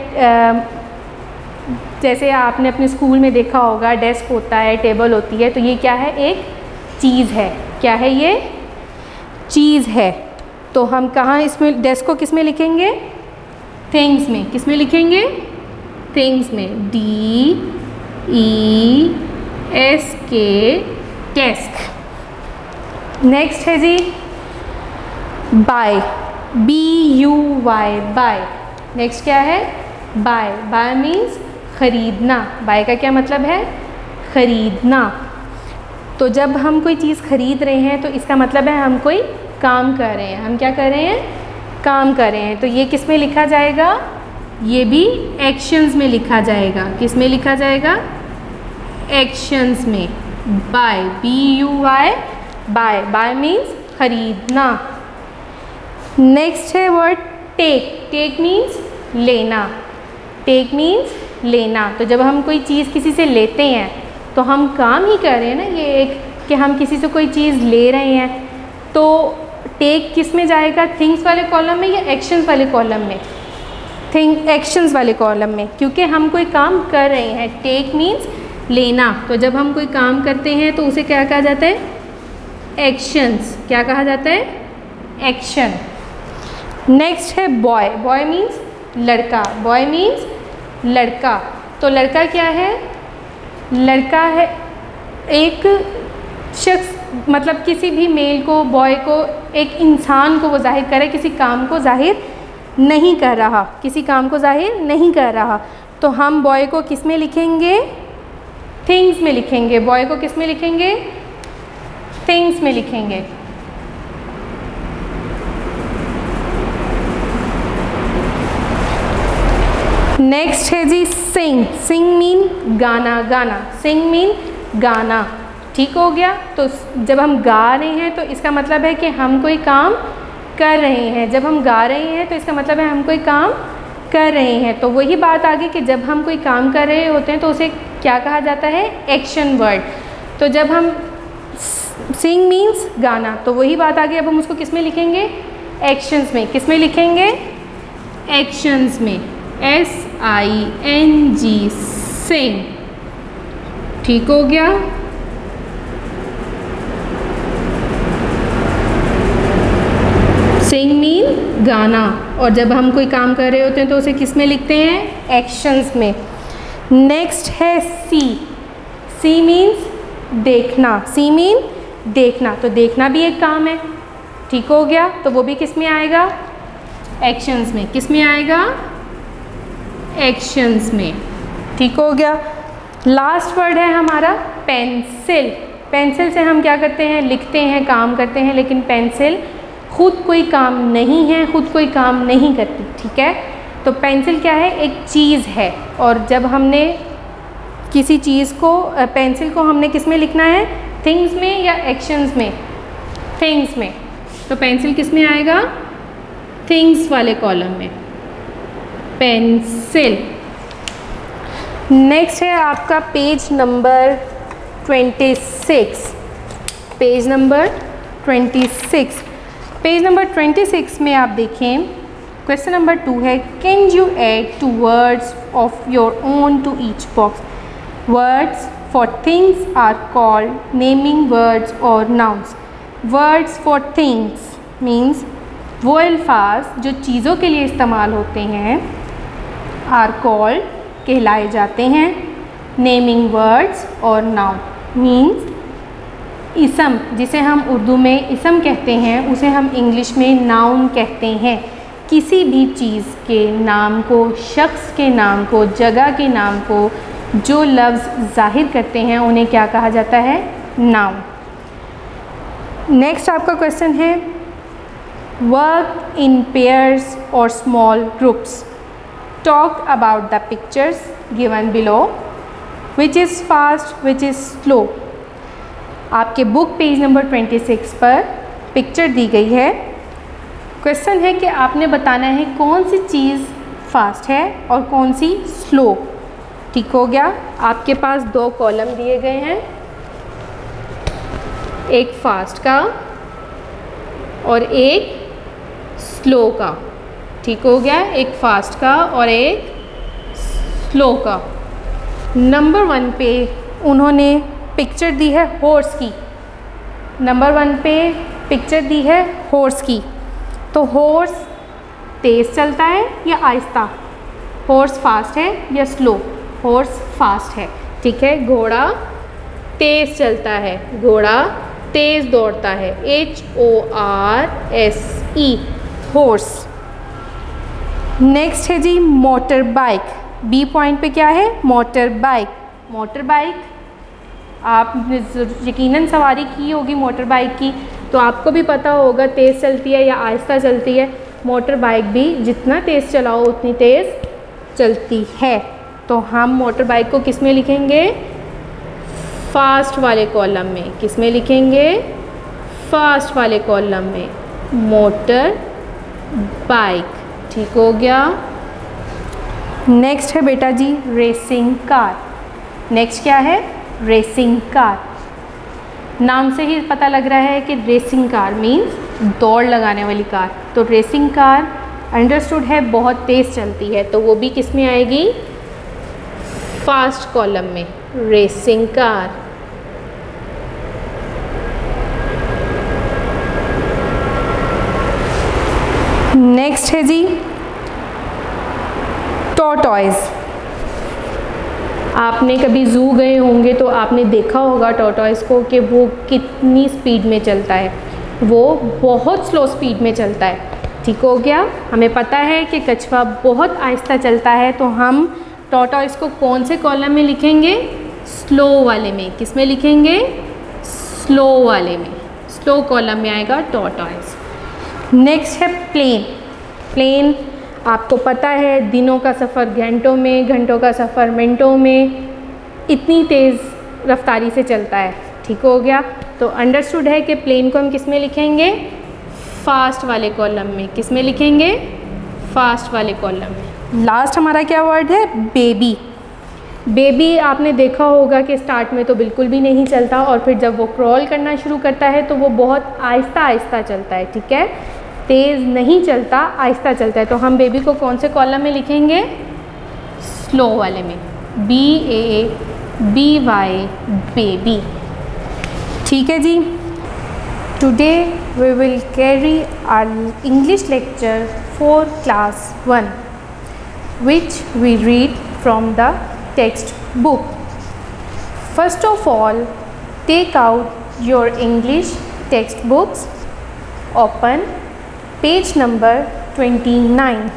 जैसे आपने अपने स्कूल में देखा होगा, डेस्क होता है, टेबल होती है। तो ये क्या है? एक चीज़ है। क्या है ये? चीज़ है। तो हम कहाँ इसमें डेस्क को किस में लिखेंगे? थिंग्स में। किस में लिखेंगे? थिंग्स में, DESK, डेस्क। नेक्स्ट है जी बाय, BUY, बाय। नेक्स्ट क्या है? बाय। बाय मीन्स ख़रीदना। बाय का क्या मतलब है? ख़रीदना। तो जब हम कोई चीज़ ख़रीद रहे हैं तो इसका मतलब है हम कोई काम कर रहे हैं। हम क्या कर रहे हैं? काम कर रहे हैं। तो ये किस में लिखा जाएगा? ये भी एक्शंस में लिखा जाएगा। किस में लिखा जाएगा? एक्शंस में। Buy, BUY, buy. Buy means ख़रीदना। नेक्स्ट है वर्ड टेक। टेक मीन्स लेना। टेक मीन्स लेना। तो जब हम कोई चीज़ किसी से लेते हैं तो हम काम ही कर रहे हैं ना, ये एक कि हम किसी से कोई चीज़ ले रहे हैं। तो टेक किस में जाएगा? थिंग्स वाले कॉलम में या एक्शंस वाले कॉलम में? एक्शंस वाले कॉलम में, क्योंकि हम कोई काम कर रहे हैं। टेक मीन्स लेना। तो जब हम कोई काम करते हैं तो उसे क्या कहा जाता है? एक्शंस। क्या कहा जाता है? एक्शन। नेक्स्ट है बॉय। बॉय मीन्स लड़का। बॉय मीन्स लड़का। तो लड़का क्या है? लड़का है एक शख्स, मतलब किसी भी मेल को, बॉय को, एक इंसान को वो जाहिर करे, किसी काम को जाहिर नहीं कर रहा। किसी काम को जाहिर नहीं कर रहा। तो हम बॉय को किस में लिखेंगे? थिंग्स में लिखेंगे। बॉय को किस में लिखेंगे? थिंग्स में लिखेंगे। नेक्स्ट है जी सिंग। सिंग मीन गाना। गाना, सिंग मीन गाना। ठीक हो गया। तो जब हम गा रहे हैं तो इसका मतलब है कि हम कोई काम कर रहे हैं। जब हम गा रहे हैं तो इसका मतलब है हम कोई काम कर रहे हैं। तो वही बात आ गई कि जब हम कोई काम कर रहे होते हैं तो उसे क्या कहा जाता है? Action word. तो जब हम सिंग मीन्स गाना, तो वही बात आ गई। अब हम उसको किस में लिखेंगे? एक्शंस में। किस में लिखेंगे? एक्शंस में, SING, सिंग। ठीक हो गया। सिंग मीन गाना, और जब हम कोई काम कर रहे होते हैं तो उसे किस में लिखते हैं? एक्शंस में। नेक्स्ट है सी। सी मीन्स देखना। सी मीन देखना, तो देखना भी एक काम है, ठीक हो गया। तो वो भी किस में आएगा? एक्शंस में। किस में आएगा? एक्शंस में, ठीक हो गया। लास्ट वर्ड है हमारा पेंसिल। पेंसिल से हम क्या करते हैं? लिखते हैं, काम करते हैं, लेकिन पेंसिल खुद कोई काम नहीं है, खुद कोई काम नहीं करती, ठीक है। तो पेंसिल क्या है? एक चीज़ है, और जब हमने किसी चीज़ को, पेंसिल को हमने किस में लिखना है? थिंग्स में या एक्शंस में? थिंग्स में। तो पेंसिल किस में आएगा? थिंग्स वाले कॉलम में, पेंसिल। नेक्स्ट है आपका page number 26। Page number 26। Page number 26 में आप देखें, क्वेश्चन नंबर 2 है, can you add 2 words of your own to each box? Words for things are called naming words और nouns. Words for things means वो अल्फाज जो चीज़ों के लिए इस्तेमाल होते हैं, आर कॉल्ड कहलाए जाते हैं। नेमिंग वर्ड्स और नाउन मीन्स इसम, जिसे हम उर्दू में इसम कहते हैं, उसे हम इंग्लिश में नाउन कहते हैं। किसी भी चीज़ के नाम को, शख्स के नाम को, जगह के नाम को जो लफ्ज़ ज़ाहिर करते हैं उन्हें क्या कहा जाता है? नाउन। नेक्स्ट आपका क्वेश्चन है, वर्क इन पेयर्स और small groups. Talk about the pictures given below, which is fast, which is slow. आपके बुक पेज नंबर 26 पर पिक्चर दी गई है। क्वेश्चन है कि आपने बताना है कौन सी चीज़ फास्ट है और कौन सी स्लो, ठीक हो गया। आपके पास 2 कॉलम दिए गए हैं, एक फास्ट का और एक स्लो का, ठीक हो गया। एक फास्ट का और एक स्लो का। नंबर 1 पे उन्होंने पिक्चर दी है हॉर्स की। नंबर 1 पे पिक्चर दी है हॉर्स की। तो हॉर्स तेज़ चलता है या आहिस्ता? हॉर्स फास्ट है या स्लो? हॉर्स फास्ट है, ठीक है। घोड़ा तेज़ चलता है, घोड़ा तेज़ दौड़ता है, HORSE, हॉर्स। नेक्स्ट है जी मोटर बाइक। बी पॉइंट पे क्या है? Motor bike. मोटर बाइक आप यकीनन सवारी की होगी मोटर बाइक की, तो आपको भी पता होगा तेज़ चलती है या आहिस्ता चलती है। मोटर बाइक भी जितना तेज़ चलाओ उतनी तेज़ चलती है। तो हम मोटर बाइक को किस में लिखेंगे? फास्ट वाले कॉलम में। किस में लिखेंगे? फास्ट वाले कॉलम में, मोटर बाइक, ठीक हो गया। नेक्स्ट है बेटा जी रेसिंग कार। नेक्स्ट क्या है? Racing car. नाम से ही पता लग रहा है कि रेसिंग कार मीन्स दौड़ लगाने वाली कार। तो रेसिंग कार अंडरस्टूड है बहुत तेज़ चलती है, तो वो भी किस में आएगी? फास्ट कॉलम में, रेसिंग कार। नेक्स्ट है जी टॉर्टॉइज। आपने कभी ज़ू गए होंगे तो आपने देखा होगा टॉर्टॉइज को कि वो कितनी स्पीड में चलता है। वो बहुत स्लो स्पीड में चलता है, ठीक हो गया। हमें पता है कि कछुआ बहुत आहिस्ता चलता है, तो हम टॉर्टॉइज को कौन से कॉलम में लिखेंगे? स्लो वाले में। किस में लिखेंगे? स्लो वाले में, स्लो कॉलम में आएगा टॉर्टॉइज। नेक्स्ट है प्लेन। प्लेन आपको पता है दिनों का सफ़र घंटों में, घंटों का सफ़र मिनटों में, इतनी तेज़ रफ्तारी से चलता है, ठीक हो गया। तो अंडरस्टूड है कि प्लेन को हम किस में लिखेंगे? फास्ट वाले कॉलम में। किस में लिखेंगे? फास्ट वाले कॉलम में। लास्ट हमारा क्या वर्ड है? बेबी। बेबी आपने देखा होगा कि स्टार्ट में तो बिल्कुल भी नहीं चलता, और फिर जब वो क्रॉल करना शुरू करता है तो वो बहुत आहिस्ता आहिस्ता चलता है, ठीक है। तेज़ नहीं चलता, आहिस्ता चलता है। तो हम बेबी को कौन से कॉलम में लिखेंगे? स्लो वाले में, BABY, बेबी, ठीक है जी। Today we will carry our English lecture for class 1, which we read from the textbook. First of all, take out your English textbooks. Open page number 29.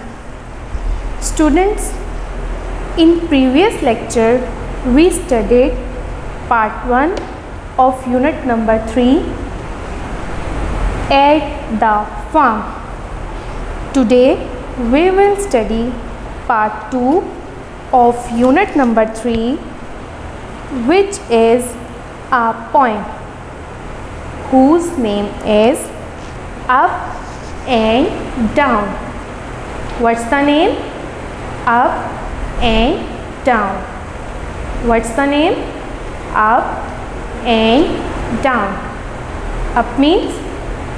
Students, in previous lecture we studied part 1 of unit number 3, at the farm. Today we will study part 2 of unit number 3, which is a poem whose name is Up and Down. What's the name? Up and Down. What's the name? Up and Down. Up means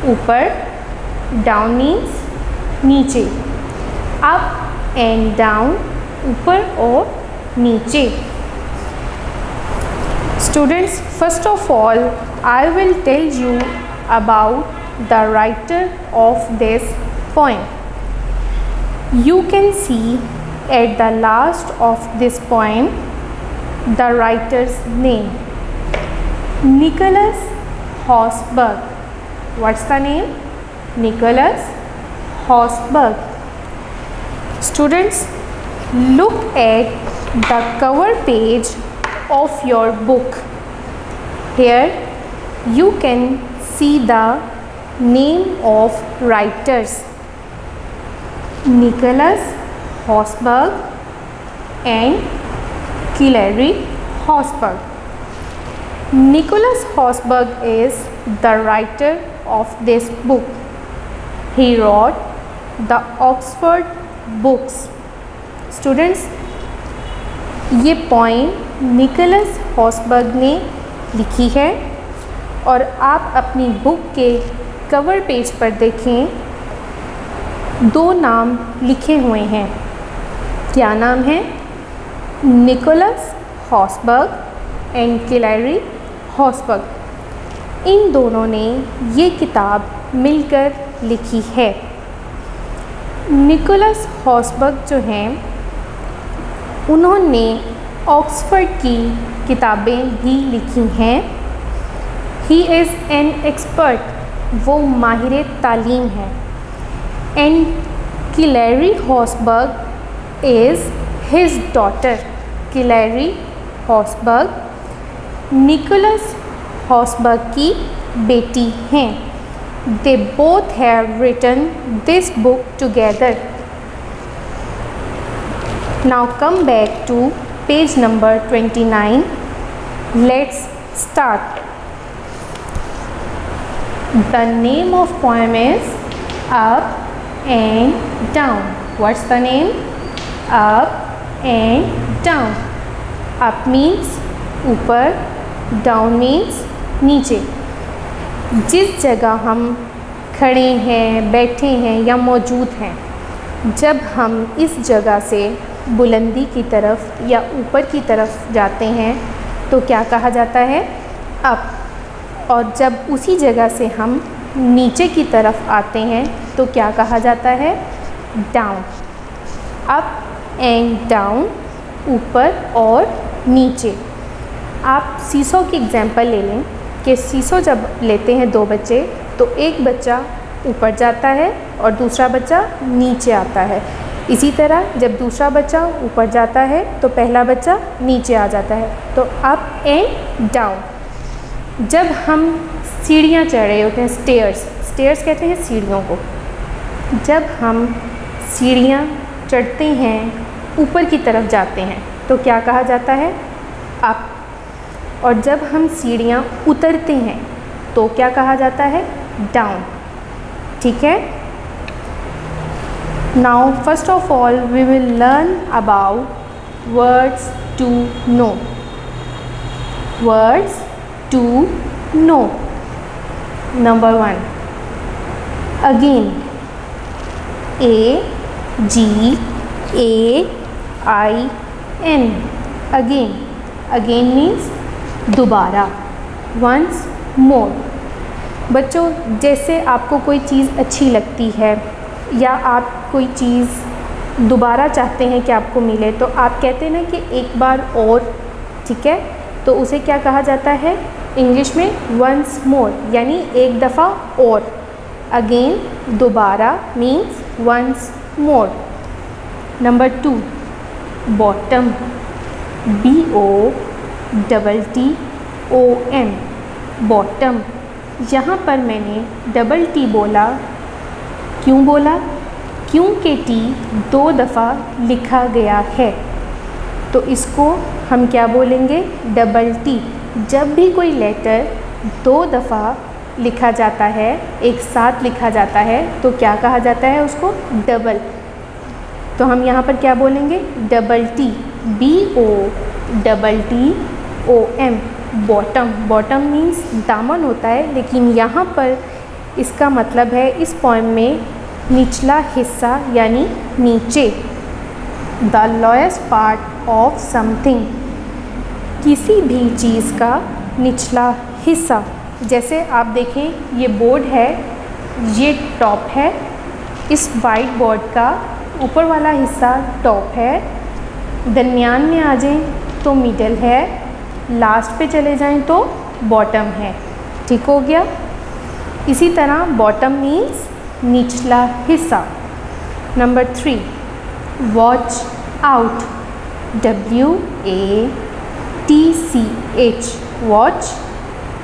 ऊपर, डाउन मीन्स नीचे. अप एंड डाउन ऊपर और नीचे. Students, first of all I will tell you about the writer of this poem. You can see at the last of this poem the writer's name, Nicholas Hossberg. What's the name? Nicholas Hossberg. Students, look at the cover page of your book. Here you can see the name of writers, Nicholas Hossberg and Hilary Hossberg. Nicholas Hossberg is the writer of this book. He wrote the Oxford books. Students, ये पोएम निकोलस हॉसबर्ग ने लिखी है और आप अपनी बुक के कवर पेज पर देखें, 2 नाम लिखे हुए हैं. क्या नाम है? Nicholas Hausberg and Hillary Hausberg. इन दोनों ने ये किताब मिलकर लिखी है. निकोलस हॉसबर्ग जो हैं, उन्होंने ऑक्सफोर्ड की किताबें भी लिखी हैं. ही इज़ एन एक्सपर्ट, वो माहिर तालीम है. And Hillary Hausberg is his daughter. Hillary Hausberg Nicholas Hausberg की बेटी हैं. They both have written this book together. Now come back to page number 29. Let's start. The name of poem is Up and Down. What's the name? Up and Down. Up means ऊपर, down means नीचे. जिस जगह हम खड़े हैं, बैठे हैं या मौजूद हैं, जब हम इस जगह से बुलंदी की तरफ या ऊपर की तरफ जाते हैं तो क्या कहा जाता है? अप. और जब उसी जगह से हम नीचे की तरफ आते हैं तो क्या कहा जाता है? डाउन. अप एंड डाउन, ऊपर और नीचे. आप सीसो की एग्जांपल ले लें कि सीसो जब लेते हैं 2 बच्चे, तो एक बच्चा ऊपर जाता है और दूसरा बच्चा नीचे आता है. इसी तरह जब दूसरा बच्चा ऊपर जाता है तो पहला बच्चा नीचे आ जाता है. तो अप एंड डाउन. जब हम सीढ़ियाँ चढ़ रहे होते हैं, स्टेयर्स कहते हैं सीढ़ियों को. जब हम सीढ़ियाँ चढ़ते हैं, ऊपर की तरफ जाते हैं तो क्या कहा जाता है? अप. और जब हम सीढ़ियाँ उतरते हैं तो क्या कहा जाता है? डाउन. ठीक है. Now first of all we will learn about words to know. Words to know. Number 1, again. AGAIN. Again. Again means दोबारा. Once more. बच्चों, जैसे आपको कोई चीज़ अच्छी लगती है या आप कोई चीज़ दोबारा चाहते हैं कि आपको मिले, तो आप कहते हैं ना कि एक बार और, ठीक है, तो उसे क्या कहा जाता है इंग्लिश में? वंस मोर, यानी एक दफ़ा और। अगेन, दोबारा means once more. Number 2, bottom, BOTTOM, bottom. यहाँ पर मैंने डबल टी बोला, क्यों बोला? क्योंकि टी 2 दफ़ा लिखा गया है, तो इसको हम क्या बोलेंगे? Double T. जब भी कोई लेटर 2 दफ़ा लिखा जाता है, एक साथ लिखा जाता है, तो क्या कहा जाता है उसको? डबल। तो हम यहाँ पर क्या बोलेंगे? Double T, BOTTOM, bottom. Bottom means दामन होता है, लेकिन यहाँ पर इसका मतलब है इस पोएम में निचला हिस्सा यानी नीचे। The lowest part of something, किसी भी चीज़ का निचला हिस्सा। जैसे आप देखें, ये बोर्ड है, ये टॉप है। इस वाइट बोर्ड का ऊपर वाला हिस्सा टॉप है, दरमियान में आ जाएं तो मिडल है, लास्ट पे चले जाएं तो बॉटम है। ठीक हो गया? इसी तरह बॉटम मीन्स निचला हिस्सा। Number 3, watch out, WATCH, watch,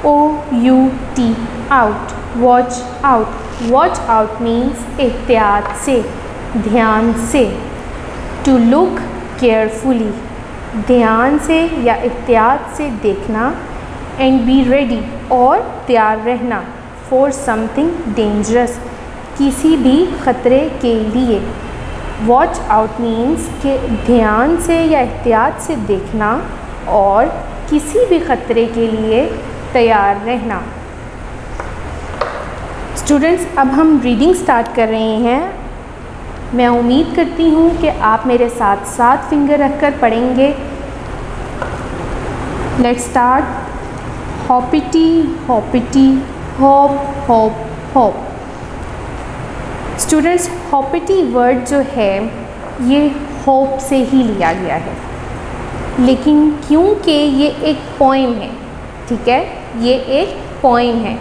OUT, out, watch out. Watch out means एहतियात से, ध्यान से। टू लुक केयरफुली, ध्यान से या एहतियात से देखना। एंड बी रेडी, और तैयार रहना। फॉर समथिंग डेंजरस, किसी भी ख़तरे के लिए। वॉच आउट मीन्स के ध्यान से या एहतियात से देखना और किसी भी ख़तरे के लिए तैयार रहना। स्टूडेंट्स, अब हम रीडिंग स्टार्ट कर रहे हैं। मैं उम्मीद करती हूँ कि आप मेरे साथ साथ फिंगर रखकर पढ़ेंगे। Let's start. Hoppity hoppity, hop hop hop. Students, hoppity word जो है ये होप से ही लिया गया है, लेकिन क्योंकि ये एक पोइम है, ठीक है, ये एक पोइम है,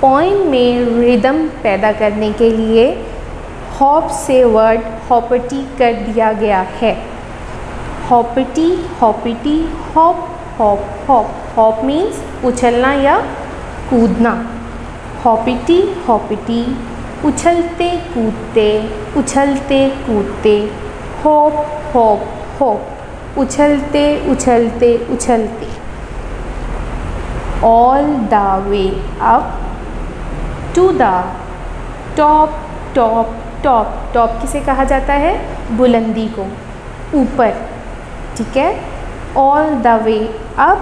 पोइम में रिदम पैदा करने के लिए हॉप से वर्ड हॉपिटी कर दिया गया है। Hoppity hoppity, hop hop hop. Hop means उछलना या कूदना। हॉपिटी हॉपिटी, उछलते कूदते, उछलते कूदते। हॉप हॉप हॉप, उछलते उछलते उछलते। All the way up to the top top top. Top किसे कहा जाता है? बुलंदी को, ऊपर, ठीक है। ऑल द वे अप,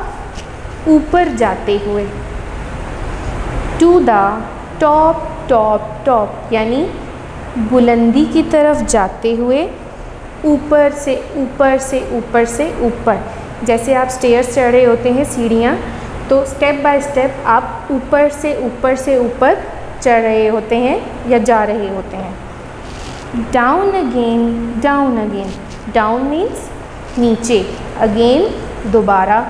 ऊपर जाते हुए। To the top top top, यानी बुलंदी की तरफ जाते हुए, ऊपर से ऊपर से ऊपर से ऊपर। जैसे आप स्टेयर्स चढ़ रहे होते हैं, सीढ़ियाँ, तो स्टेप बाय स्टेप आप ऊपर से ऊपर से ऊपर चढ़ रहे होते हैं या जा रहे होते हैं। Down again, down again. Down means नीचे, अगेन दोबारा।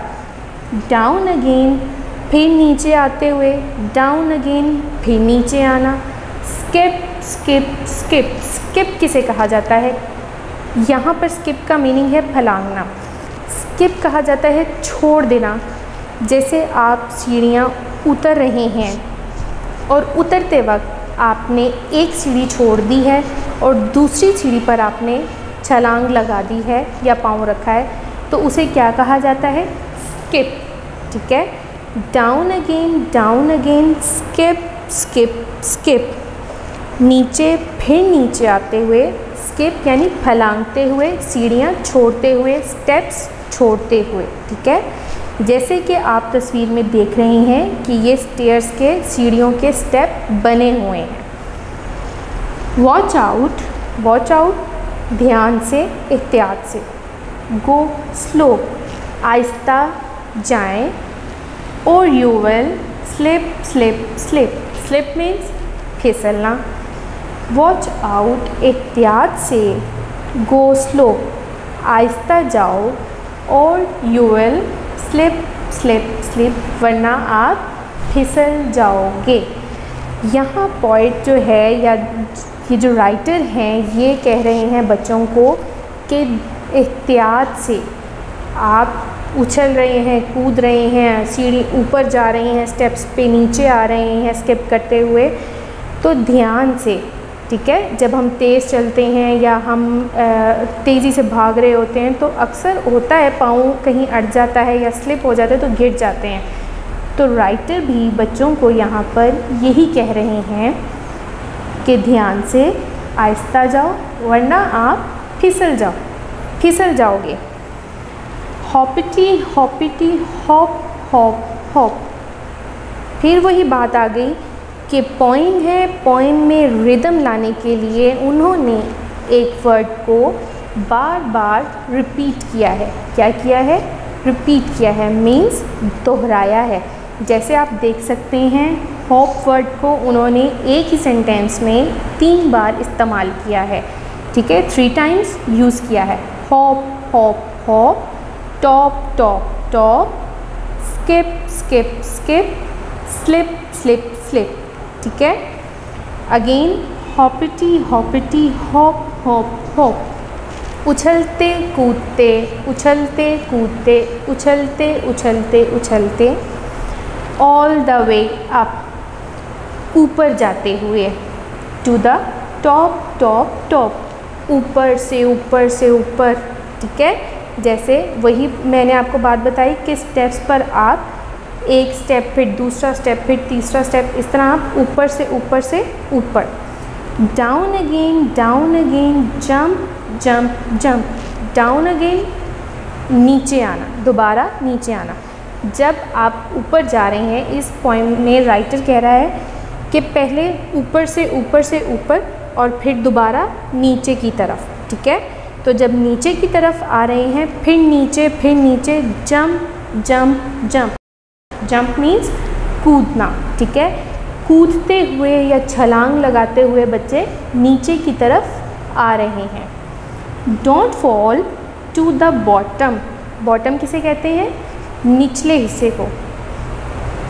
डाउन अगेन, फिर नीचे आते हुए, डाउन अगेन, फिर नीचे आना। Skip skip skip. स्किप किसे कहा जाता है? यहाँ पर स्किप का मीनिंग है फलांगना। स्किप कहा जाता है छोड़ देना। जैसे आप सीढ़ियाँ उतर रहे हैं और उतरते वक्त आपने एक सीढ़ी छोड़ दी है और दूसरी सीढ़ी पर आपने छलांग लगा दी है या पाँव रखा है, तो उसे क्या कहा जाता है? स्किप, ठीक है। Down again, skip skip skip. नीचे, फिर नीचे आते हुए, स्किप यानी फलांगते हुए, सीढ़ियाँ छोड़ते हुए, स्टेप्स छोड़ते हुए, ठीक है। जैसे कि आप तस्वीर में देख रहे हैं कि ये स्टेयर्स के, सीढ़ियों के स्टेप बने हुए हैं। वॉच आउट, वॉच आउट, ध्यान से, एहतियात से। गो स्लो, आहिस्ता जाएं। Or you will slip slip slip, slip means फिसलना। वॉच आउट एहतियात से, गो स्लो आहिस्ता जाओ, or you will slip slip slip वरना आप फिसल जाओगे। यहाँ पॉइंट जो है या ये जो राइटर हैं ये कह रहे हैं बच्चों को कि एहतियात से आप उछल रहे हैं, कूद रहे हैं, सीढ़ी ऊपर जा रहे हैं, स्टेप्स पे नीचे आ रहे हैं स्किप करते हुए, तो ध्यान से, ठीक है। जब हम तेज़ चलते हैं या हम तेज़ी से भाग रहे होते हैं तो अक्सर होता है पाँव कहीं अट जाता है या स्लिप हो जाता है तो गिर जाते हैं। तो राइटर भी बच्चों को यहाँ पर यही कह रहे हैं कि ध्यान से आहिस्ता जाओ वरना आप फिसल जाओगे। हॉपिटी हॉपिटी हॉप हॉप हॉप। फिर वही बात आ गई कि पोइम है, पोइम में रिदम लाने के लिए उन्होंने एक वर्ड को बार बार रिपीट किया है। क्या किया है? रिपीट किया है, मीन्स दोहराया है। जैसे आप देख सकते हैं हॉप वर्ड को उन्होंने एक ही सेंटेंस में 3 बार इस्तेमाल किया है, ठीक है, 3 टाइम्स यूज़ किया है। Hop hop hop, top top top, skip skip skip, slip slip slip, ठीक है। Again hoppity hoppity hop hop hop. उछलते कूदते उछलते कूदते उछलते उछलते उछलते, ऑल द वे अप ऊपर जाते हुए, to the top top top ऊपर से ऊपर, ठीक है। जैसे वही मैंने आपको बात बताई कि स्टेप्स पर आप एक स्टेप फिर दूसरा स्टेप फिर तीसरा स्टेप, इस तरह आप ऊपर से ऊपर। Down again, jump jump jump, down again नीचे आना, दोबारा नीचे आना। जब आप ऊपर जा रहे हैं, इस पॉइंट में राइटर कह रहा है कि पहले ऊपर से ऊपर और फिर दोबारा नीचे की तरफ, ठीक है। तो जब नीचे की तरफ आ रहे हैं फिर नीचे, jump jump jump. Jump means कूदना, ठीक है। कूदते हुए या छलांग लगाते हुए बच्चे नीचे की तरफ आ रहे हैं। Don't fall to the bottom. Bottom किसे कहते हैं? निचले हिस्से को।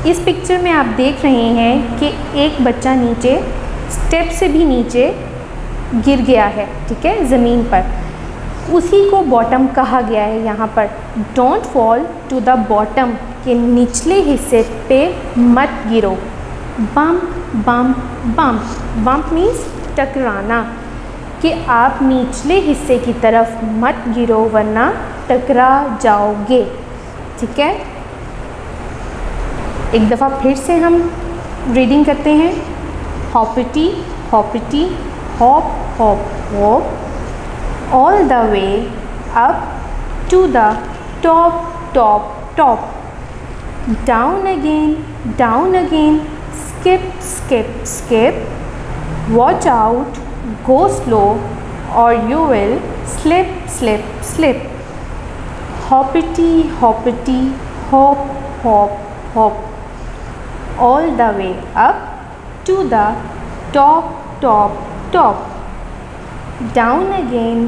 इस पिक्चर में आप देख रहे हैं कि एक बच्चा नीचे स्टेप से भी नीचे गिर गया है, ठीक है, ज़मीन पर। उसी को बॉटम कहा गया है यहाँ पर। Don't fall to the bottom, के निचले हिस्से पे मत गिरो। Bump bump bump, bump means टकराना, कि आप निचले हिस्से की तरफ मत गिरो वरना टकरा जाओगे, ठीक है। एक दफ़ा फिर से हम रीडिंग करते हैं। Hoppity hoppity hop hop hop, all the way up to the top top top, down again, skip skip skip, watch out, go slow or you will slip slip slip, hoppity hoppity hop hop hop, all the way up to the top top top, down again,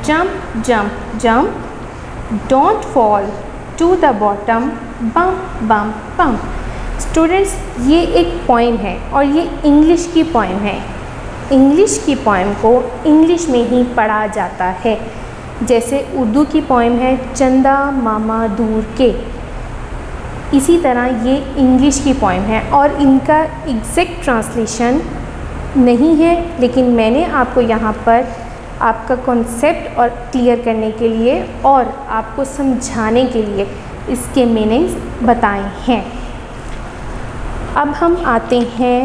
jump jump jump, don't fall to the bottom, bump bump bump। Students, ये एक पोइम है और ये इंग्लिश की पोइम है। इंग्लिश की पोइम को इंग्लिश में ही पढ़ा जाता है। जैसे उर्दू की पोइम है चंदा मामा दूर के, इसी तरह ये इंग्लिश की पोइम है और इनका एग्जैक्ट ट्रांसलेशन नहीं है, लेकिन मैंने आपको यहाँ पर आपका कॉन्सेप्ट और क्लियर करने के लिए और आपको समझाने के लिए इसके मीनिंग्स बताए हैं। अब हम आते हैं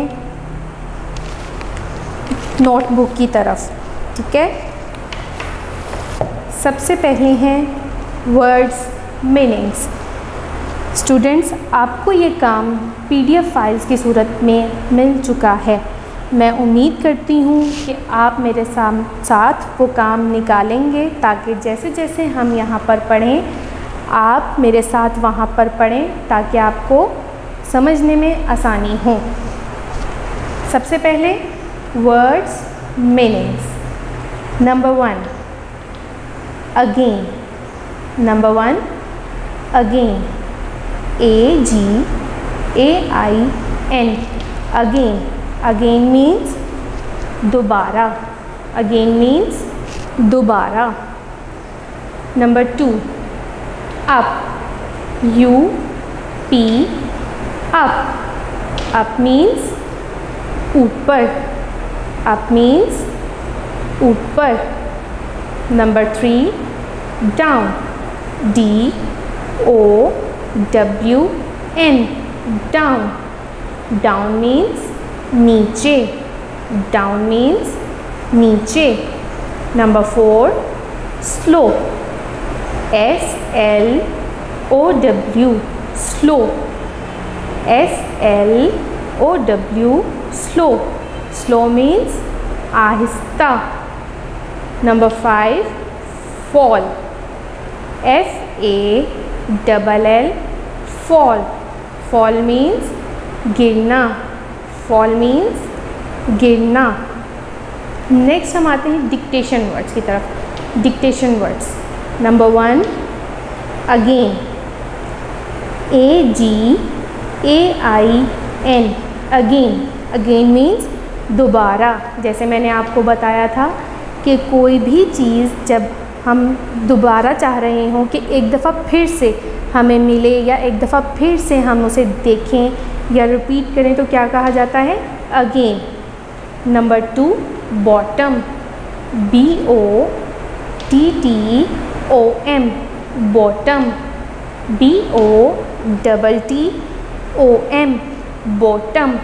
नोटबुक की तरफ, ठीक है। सबसे पहले हैं वर्ड्स मीनिंग्स। स्टूडेंट्स, आपको ये काम PDF फाइल्स की सूरत में मिल चुका है। मैं उम्मीद करती हूँ कि आप मेरे साथ वो काम निकालेंगे ताकि जैसे जैसे हम यहाँ पर पढ़ें आप मेरे साथ वहाँ पर पढ़ें, ताकि आपको समझने में आसानी हो। सबसे पहले words meanings. Number 1 again. Number 1 again, AGAIN, again. Again means दोबारा। अगेन मीन्स दोबारा। Number 2 up, UP, up. Up means ऊपर। अप मीन्स ऊपर। Number 3 down, DOWN, down. Down means नीचे। डाउन मीन्स नीचे। Number 4 slow, SLOW, slow. SLOW, slow. Slow means आहिस्ता। Number 5 fall, FALL, fall. Fall means गिरना। फॉल मीन्स गिरना। नेक्स्ट हम आते हैं डिक्टेशन वर्ड्स की तरफ। Dictation words. Number 1 again, AGAIN, again. Again means दोबारा। जैसे मैंने आपको बताया था कि कोई भी चीज़ जब हम दोबारा चाह रहे हों कि एक दफ़ा फिर से हमें मिले या एक दफ़ा फिर से हम उसे देखें या रिपीट करें तो क्या कहा जाता है? Again. Number 2 bottom, BOTTOM, bottom. BOTTOM, bottom.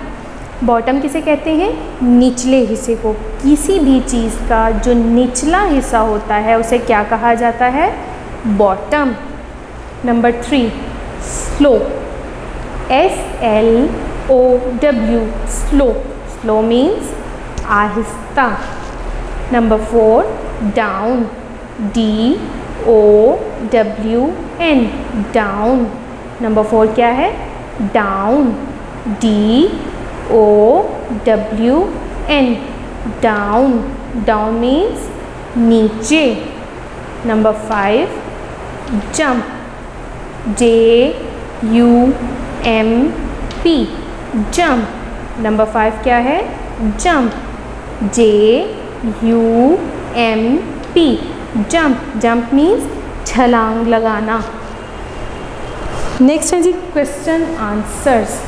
Bottom किसे कहते हैं? निचले हिस्से को। किसी भी चीज़ का जो निचला हिस्सा होता है उसे क्या कहा जाता है? Bottom. Number 3 slow, SLOW, slow. Slow means आहिस्ता। Number 4 down, DOWN, down. Number 4 क्या है? Down, DOWN, down. Down means नीचे। Number 5 jump, JUMP, jump. Number 5 क्या है? Jump, JUMP, jump. Jump means छलांग लगाना। नेक्स्ट है जी क्वेश्चन आंसर्स।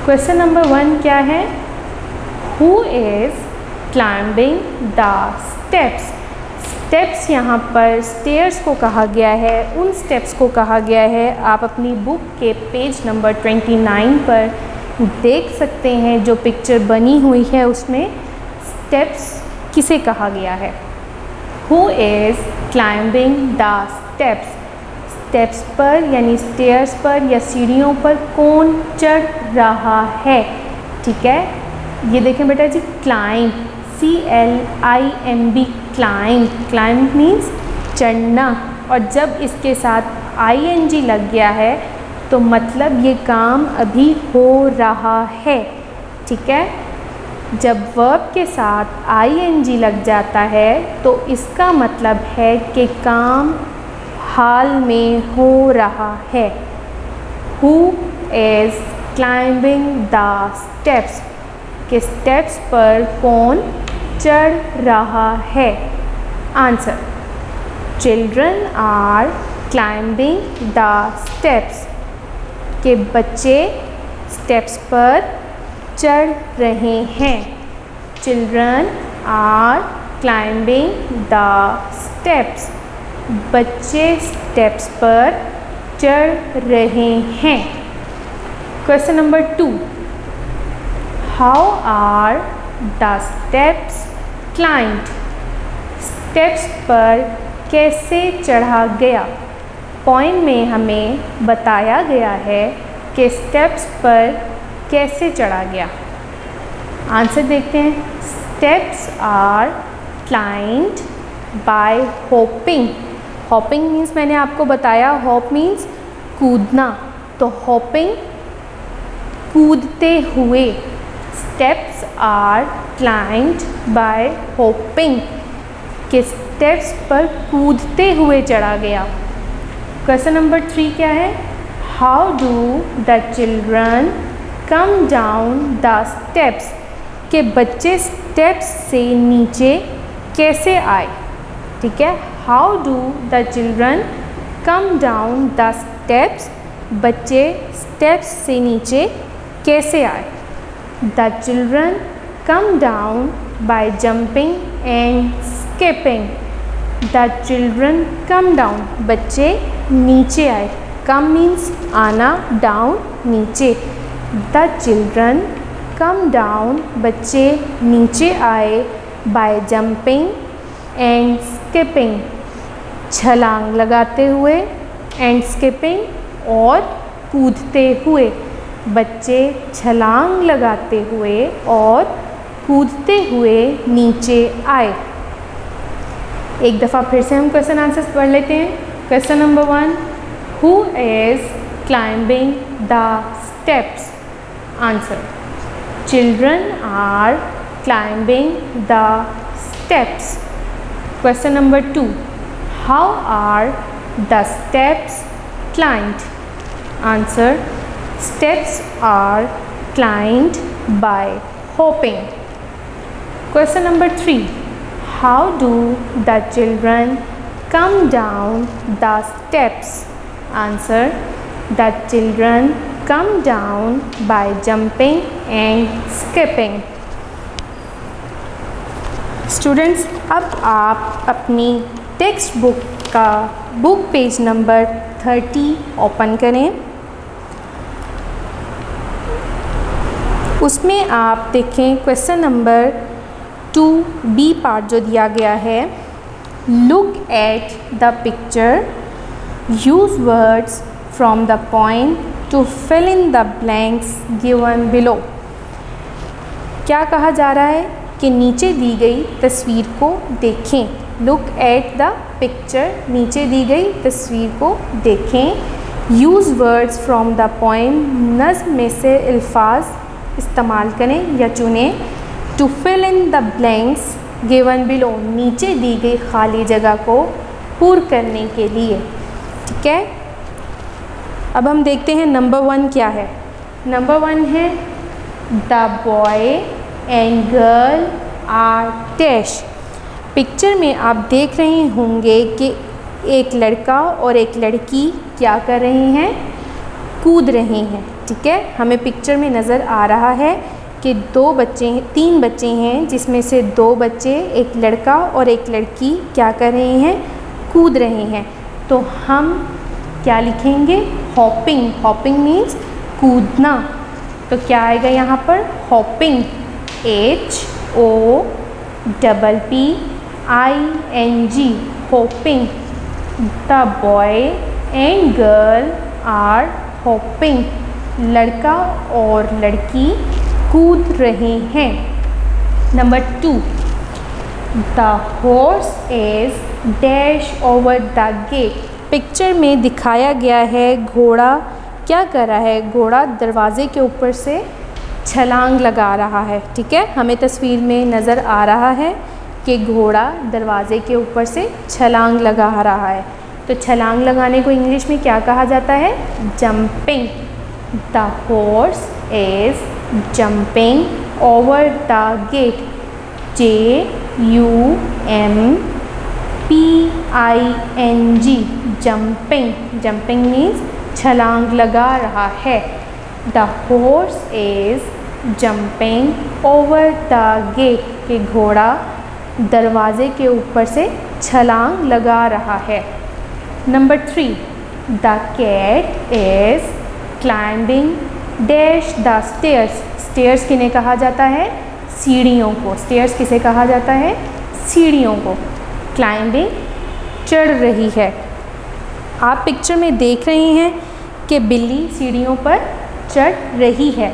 क्वेश्चन नंबर 1 क्या है? Who is climbing the steps. Steps यहाँ पर स्टेयर्स को कहा गया है, उन स्टेप्स को कहा गया है। आप अपनी बुक के पेज नंबर 29 पर देख सकते हैं, जो पिक्चर बनी हुई है उसमें स्टेप्स किसे कहा गया है। Who is climbing the steps. Steps पर यानी स्टेयर्स पर या सीढ़ियों पर कौन चढ़ रहा है? ठीक है, ये देखें बेटा जी, climb, CLIMB, climb. Climb means चढ़ना, और जब इसके साथ ING लग गया है तो मतलब ये काम अभी हो रहा है। ठीक है, जब वर्ब के साथ ING लग जाता है तो इसका मतलब है कि काम हाल में हो रहा है। Who is climbing the steps? कि स्टेप्स पर कौन चढ़ रहा है? Answer, children are climbing the steps. के बच्चे स्टेप्स पर चढ़ रहे हैं। Children are climbing the steps. बच्चे स्टेप्स पर चढ़ रहे हैं। Question number 2 how are the steps climbed. Steps पर कैसे चढ़ा गया? पॉइंट में हमें बताया गया है कि स्टेप्स पर कैसे चढ़ा गया। आंसर देखते हैं। Steps are climbed by hopping. Hopping means मैंने आपको बताया, हॉप मीन्स कूदना, तो हॉपिंग कूदते हुए। Steps are climbed by hopping, के स्टेप्स पर कूदते हुए चढ़ा गया। क्वेश्चन नंबर 3 क्या है? How do the children come down the steps, के बच्चे स्टेप्स से नीचे कैसे आए। ठीक है, how do the children come down the steps, बच्चे स्टेप्स से नीचे कैसे आए। The children come down by jumping and skipping. The children come down, बच्चे नीचे आए। कम मीन्स आना, डाउन नीचे। द चिल्ड्रन कम डाउन, बच्चे नीचे आए। बाय जंपिंग एंड स्किपिंग, छलांग लगाते हुए। एंड स्किपिंग, और कूदते हुए। बच्चे छलांग लगाते हुए और कूदते हुए नीचे आए। एक दफ़ा फिर से हम क्वेश्चन आंसर्स पढ़ लेते हैं। Question number 1, who is climbing the steps. Answer, children are climbing the steps. Question number 2, how are the steps climbed. Answer, steps are climbed by hopping. Question number 3, how do the children come down the steps. Answer, the children come down by jumping and skipping. Students, अब आप अपनी टेक्स्ट बुक का बुक पेज नंबर 30 ओपन करें। उसमें आप देखें क्वेश्चन नंबर 2B पार्ट जो दिया गया है। Look at the picture, use words from the point to fill in the blanks given below. क्या कहा जा रहा है कि नीचे दी गई तस्वीर को देखें। लुक एट द पिक्चर, नीचे दी गई तस्वीर को देखें। Use words from the poem, नज़्म में से अल्फाज इस्तेमाल करें या चुनें। To fill in the blanks given below, नीचे दी गई खाली जगह को पूर्ण करने के लिए। ठीक है, अब हम देखते हैं नंबर 1 क्या है। नंबर 1 है the boy and girl are dash. Picture में आप देख रहे होंगे कि एक लड़का और एक लड़की क्या कर रहे हैं, कूद रहे हैं। ठीक है, हमें पिक्चर में नज़र आ रहा है कि 3 बच्चे हैं, जिसमें से 2 बच्चे, एक लड़का और एक लड़की क्या कर रहे हैं, कूद रहे हैं। तो हम क्या लिखेंगे, हॉपिंग। हॉपिंग मीन्स कूदना। तो क्या आएगा यहाँ पर, hopping, HOPPING, hopping. The boy and girl are hopping. लड़का और लड़की कूद रहे हैं। Number 2, the horse is dash over the gate. Picture में दिखाया गया है घोड़ा क्या कर रहा है, घोड़ा दरवाजे के ऊपर से छलांग लगा रहा है। ठीक है, हमें तस्वीर में नज़र आ रहा है कि घोड़ा दरवाजे के ऊपर से छलांग लगा रहा है। तो छलांग लगाने को इंग्लिश में क्या कहा जाता है, jumping. The horse is jumping over the gate. JUMPING, jumping. Jumping means छलांग लगा रहा है। The horse is jumping over the gate, कि घोड़ा दरवाजे के ऊपर से छलांग लगा रहा है। Number 3, the cat is climbing dash the stairs. Stairs किन्हें कहा जाता है, सीढ़ियों को। स्टेयर्स किसे कहा जाता है, सीढ़ियों को। क्लाइंबिंग चढ़ रही है। आप पिक्चर में देख रहे हैं कि बिल्ली सीढ़ियों पर चढ़ रही है।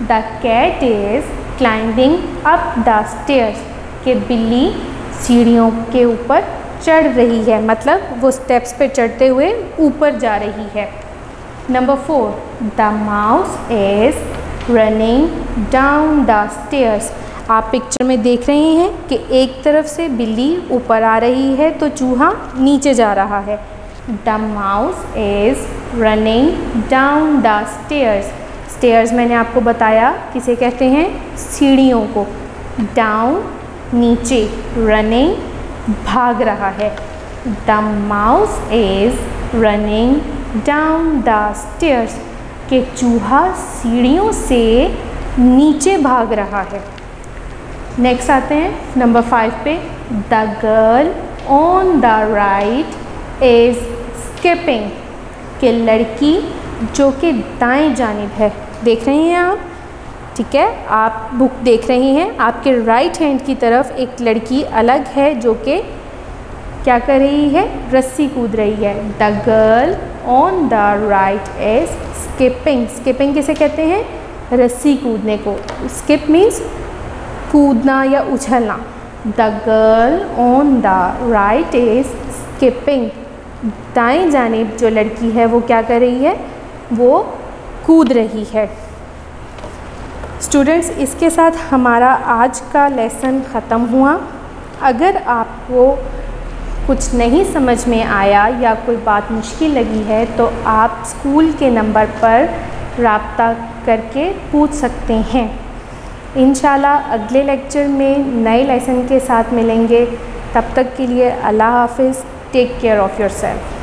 The cat is climbing up the stairs, कि बिल्ली सीढ़ियों के ऊपर चढ़ रही है, मतलब वो स्टेप्स पे चढ़ते हुए ऊपर जा रही है। Number 4, the mouse is running down the stairs। आप पिक्चर में देख रहे हैं कि एक तरफ से बिल्ली ऊपर आ रही है तो चूहा नीचे जा रहा है। The mouse is running down the stairs। stairs मैंने आपको बताया किसे कहते हैं, सीढ़ियों को। down नीचे, running भाग रहा है। The mouse is running down the stairs कि चूहा सीढ़ियों से नीचे भाग रहा है। नेक्स्ट आते हैं नंबर 5 पे। The girl on the right is skipping कि लड़की जो कि दाएं जानिब है, देख रहे हैं आप, ठीक है, आप बुक देख रहे हैं, आपके राइट हैंड की तरफ एक लड़की अलग है जो कि क्या कर रही है, रस्सी कूद रही है। The girl on the right is skipping. Skipping किसे कहते हैं, रस्सी कूदने को। स्किप मीन्स कूदना या उछलना। The girl on the right is skipping. दाएं जानिब जो लड़की है वो क्या कर रही है, वो कूद रही है। स्टूडेंट्स, इसके साथ हमारा आज का लेसन ख़त्म हुआ। अगर आपको कुछ नहीं समझ में आया या कोई बात मुश्किल लगी है तो आप स्कूल के नंबर पर राब्ता करके पूछ सकते हैं। इंशाल्लाह अगले लेक्चर में नए लेसन के साथ मिलेंगे। तब तक के लिए अल्लाह हाफ़िज़। Take care of yourself.